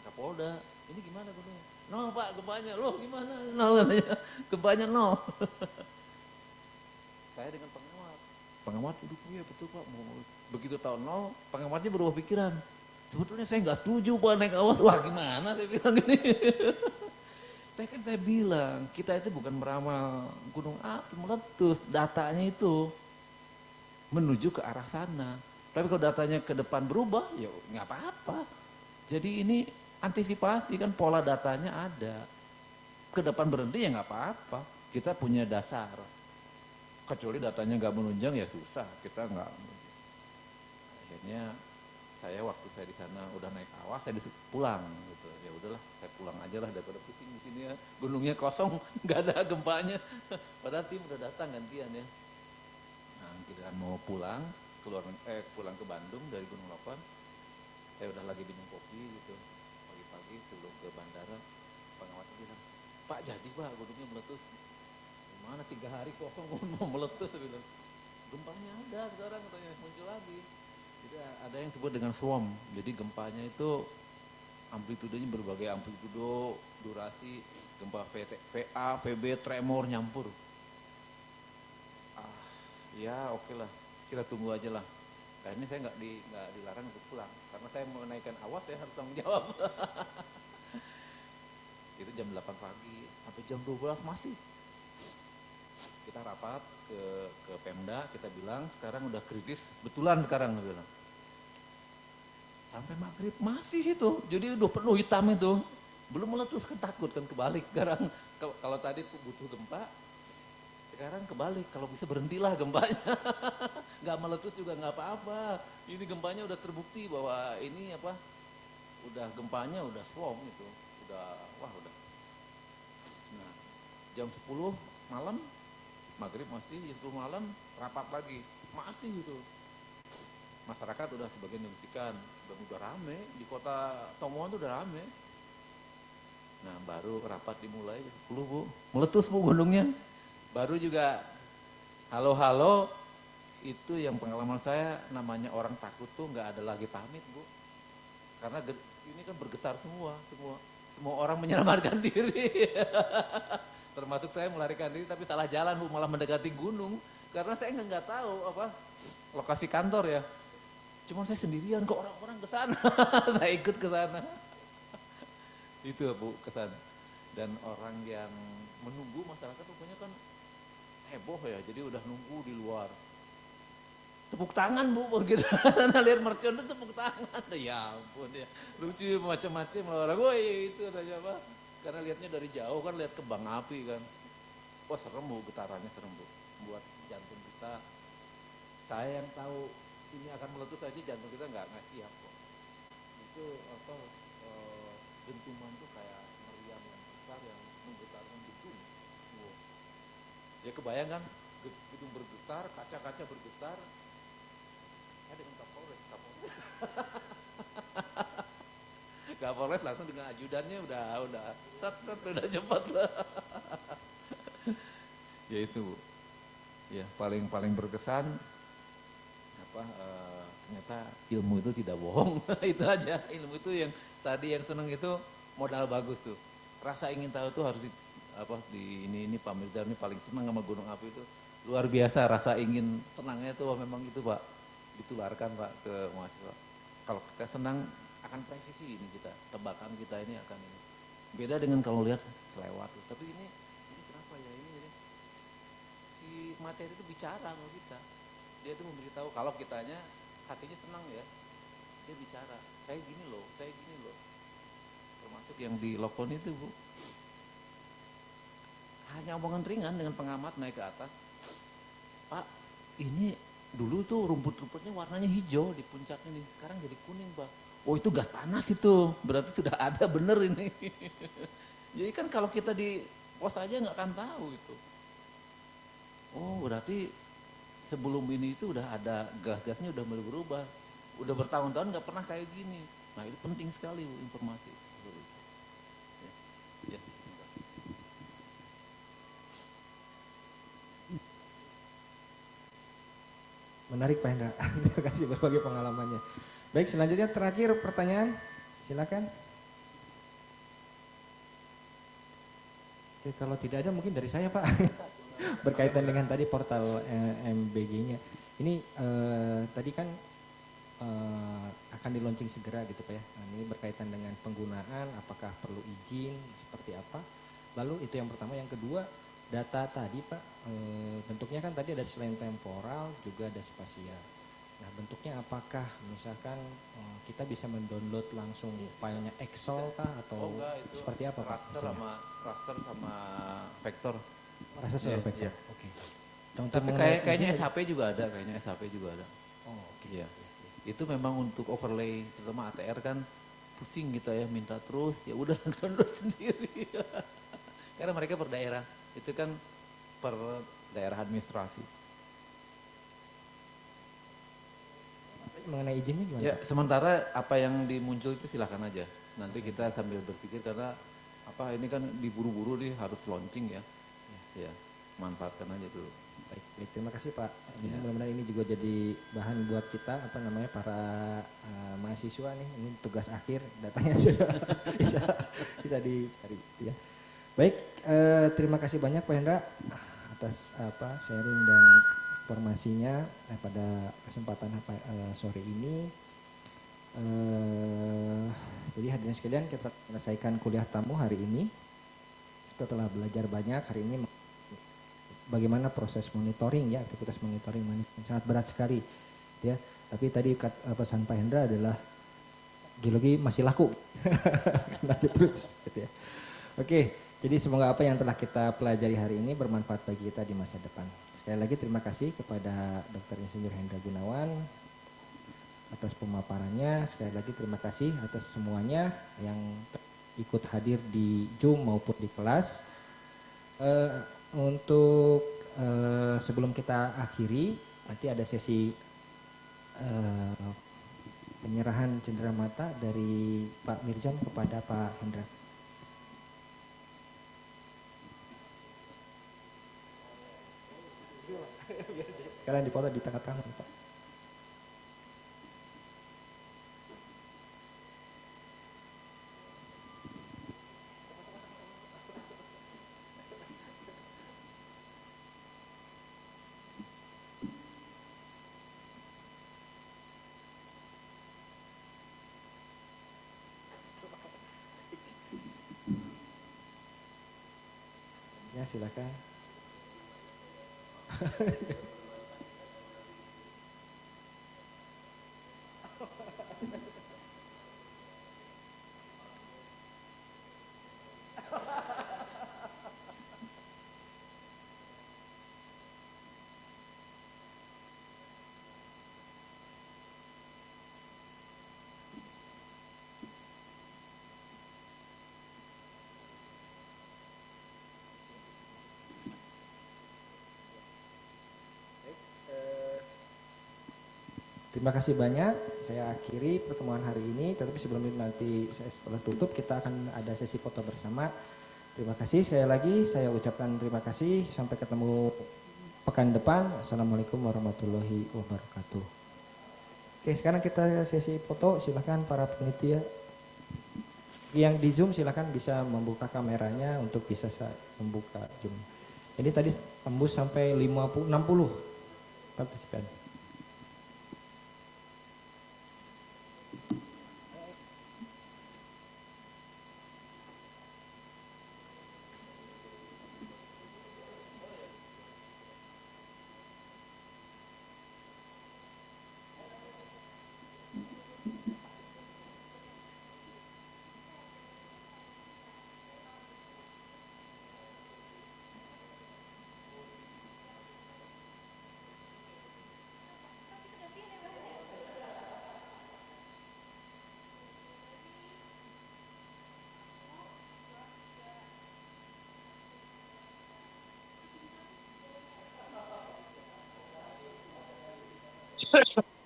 Kapolda. Ini gimana gunungnya? Nol Pak gempanya. Loh gimana? Nol katanya. Gempanya nol. Saya dengan pengamat duduk, ya betul Pak. Begitu tahun nol, pengamatnya berubah pikiran. Sebetulnya saya nggak setuju Pak naik awas. Wah gimana saya bilang gini. Saya bilang, kita itu bukan meramal gunung api meletus. Datanya itu menuju ke arah sana. Tapi kalau datanya ke depan berubah, ya nggak apa-apa. Jadi ini antisipasi kan, pola datanya ada. Ke depan berhenti ya nggak apa-apa. Kita punya dasar. Kecuali datanya nggak menunjang ya susah. Kita nggak. Akhirnya saya waktu saya di sana udah naik awas, saya disuruh pulang gitu. Ya udahlah, saya pulang aja lah daripada pusing di sini ya. Gunungnya kosong, nggak ada gempanya. Padahal tim udah datang gantian ya. Nah, kita mau pulang ke Bandung dari Gunung Lokon. Saya udah lagi minum kopi gitu. Pagi-pagi sebelum ke bandara, pengawatnya bilang, "Pak, jadi Pak gunungnya meletus." Gimana 3 hari kosong mau meletus bilang. Gempanya ada sekarang katanya muncul lagi. Jadi ada yang disebut dengan swarm. Jadi gempanya itu amplitudenya berbagai amplitudo, durasi, gempa VA, VB, tremor nyampur. Ya oke lah, kita tunggu aja lah. Akhirnya saya nggak dilarang untuk pulang, karena saya mau naikkan awas, saya harus tanggung jawab. Itu jam 8 pagi sampai jam 12 masih. Kita rapat ke Pemda, kita bilang sekarang udah kritis, betulan sekarang bilang. Sampai maghrib masih itu, jadi udah penuh hitam itu. Belum meletus, kan takut kan kebalik sekarang. Kalau tadi butuh gempa, sekarang kebalik, kalau bisa berhentilah gempanya. Nggak meletus juga nggak apa-apa. Ini gempanya udah terbukti bahwa ini udah gempanya udah swarm itu. Udah. Nah, jam 10 malam, maghrib masih, jam 10 malam rapat lagi, masih itu. masyarakat udah sebagian diungsikan, udah rame di kota Tomohon tuh udah rame. Nah baru rapat dimulai, 10 Bu, meletus Bu gunungnya. Baru juga halo-halo, itu yang pengalaman saya namanya orang takut tuh nggak ada lagi pamit Bu. Karena ini kan bergetar semua orang menyelamatkan diri. Termasuk saya melarikan diri tapi salah jalan Bu, malah mendekati gunung. Karena saya nggak tahu apa lokasi kantor ya. Cuma saya sendirian kok orang-orang ke sana. Saya ikut ke sana. Itu Bu kesan. Dan orang yang menunggu masyarakat pokoknya kan heboh ya, jadi udah nunggu di luar. Tepuk tangan Bu begitu. Karena lihat mercon itu tepuk tangan. Ya ampun ya. Lucu macam-macam orang. Woi itu aja apa? Karena lihatnya dari jauh kan lihat kembang api kan. Wah serem Bu, getarannya serem Bu. Buat jantung kita. Saya yang tahu ini akan meletus aja jantung kita nggak siap kok. Itu apa? Dentuman tuh kayak meriam yang besar yang menggetarkan gedung. Wow. Ya kebayang kan gedung bergetar, kaca-kaca bergetar. Ya dengan Kapolres. Kapolres langsung dengan ajudannya udah cepat lah. Ya itu Bu. Ya paling berkesan apa ternyata ilmu itu tidak bohong. Itu aja, ilmu itu yang tadi yang seneng itu modal bagus tuh. Rasa ingin tahu tuh harus ini Pak Mirza ini paling senang sama gunung api itu. Luar biasa rasa ingin senangnya tuh memang itu Pak. Ditularkan Pak ke mahasiswa. Kalau kita senang akan presisi ini kita, tebakan kita ini akan ini. Beda dengan kalau lihat selewat tuh. Tapi ini kenapa ya ini si materi itu bicara kalau kita. Dia tuh memberitahu kalau kitanya hatinya senang ya. Dia bicara, saya gini loh. Termasuk yang di Lokon itu Bu. Hanya omongan ringan dengan pengamat naik ke atas. Pak, ini dulu tuh rumput-rumputnya warnanya hijau di puncak ini. Sekarang jadi kuning Pak. Oh itu gas panas itu, berarti sudah ada bener ini. Jadi kan kalau kita di pos aja nggak akan tahu itu. Oh berarti sebelum ini itu udah ada gas-gasnya udah mulai berubah. Udah bertahun-tahun nggak pernah kayak gini. Nah itu penting sekali Bu, informasi. Ya. Menarik Pak Hendra. Terima kasih berbagi pengalamannya. Baik, selanjutnya terakhir pertanyaan. Silakan. Oke, kalau tidak ada mungkin dari saya Pak. Berkaitan dengan tadi portal MBG-nya. Ini tadi kan akan di launching segera gitu Pak ya. Nah, ini berkaitan dengan penggunaan, apakah perlu izin, seperti apa. Lalu itu yang pertama, yang kedua data tadi Pak, bentuknya kan tadi ada selain temporal juga ada spasial. Nah bentuknya apakah misalkan kita bisa mendownload langsung filenya Excel kah atau enggak, itu seperti apa Pak? Raster sama vektor. Raster sama vektor, iya. oke. Tapi kayaknya SHP juga ada, Oh oke. Iya. Itu memang untuk overlay, terutama ATR kan pusing kita ya minta terus, ya udah download sendiri. Karena mereka per daerah, itu kan per daerah administrasi. Mengenai izinnya gimana? Ya, sementara apa yang dimuncul itu silakan aja. Nanti kita sambil berpikir karena apa ini kan diburu-buru nih harus launching ya. Ya, manfaatkan aja dulu. Baik, terima kasih Pak. Ini mudah-mudahan ini juga jadi bahan buat kita para mahasiswa nih. Ini tugas akhir, datanya sudah bisa dicari ya. Baik, terima kasih banyak Pak Hendra atas sharing dan informasinya pada kesempatan sore ini. Jadi hadirin sekalian, kita selesaikan kuliah tamu hari ini. Kita telah belajar banyak hari ini bagaimana proses monitoring ya, aktivitas monitoring sangat berat sekali ya. Tapi tadi pesan Pak Hendra adalah geologi masih laku. Lanjut terus gitu ya. Oke, jadi semoga apa yang telah kita pelajari hari ini bermanfaat bagi kita di masa depan. Sekali lagi terima kasih kepada Dr. Insinyur Hendra Gunawan atas pemaparannya. Sekali lagi terima kasih atas semuanya yang ikut hadir di Zoom maupun di kelas. Untuk sebelum kita akhiri, nanti ada sesi eh, penyerahan cenderamata dari Pak Mirjam kepada Pak Hendra. Sekalian dipoto di tengah-tengah, Pak. Ya, silakan. Terima kasih banyak. Saya akhiri pertemuan hari ini. Tetapi sebelum itu nanti setelah tutup kita akan ada sesi foto bersama. Terima kasih sekali lagi. Saya ucapkan terima kasih. Sampai ketemu pekan depan. Assalamualaikum warahmatullahi wabarakatuh. Oke, sekarang kita sesi foto. Silakan para penitia. Yang di Zoom silakan bisa membuka kameranya untuk bisa membuka Zoom. Ini tadi tembus sampai 60 partisipan. Sure.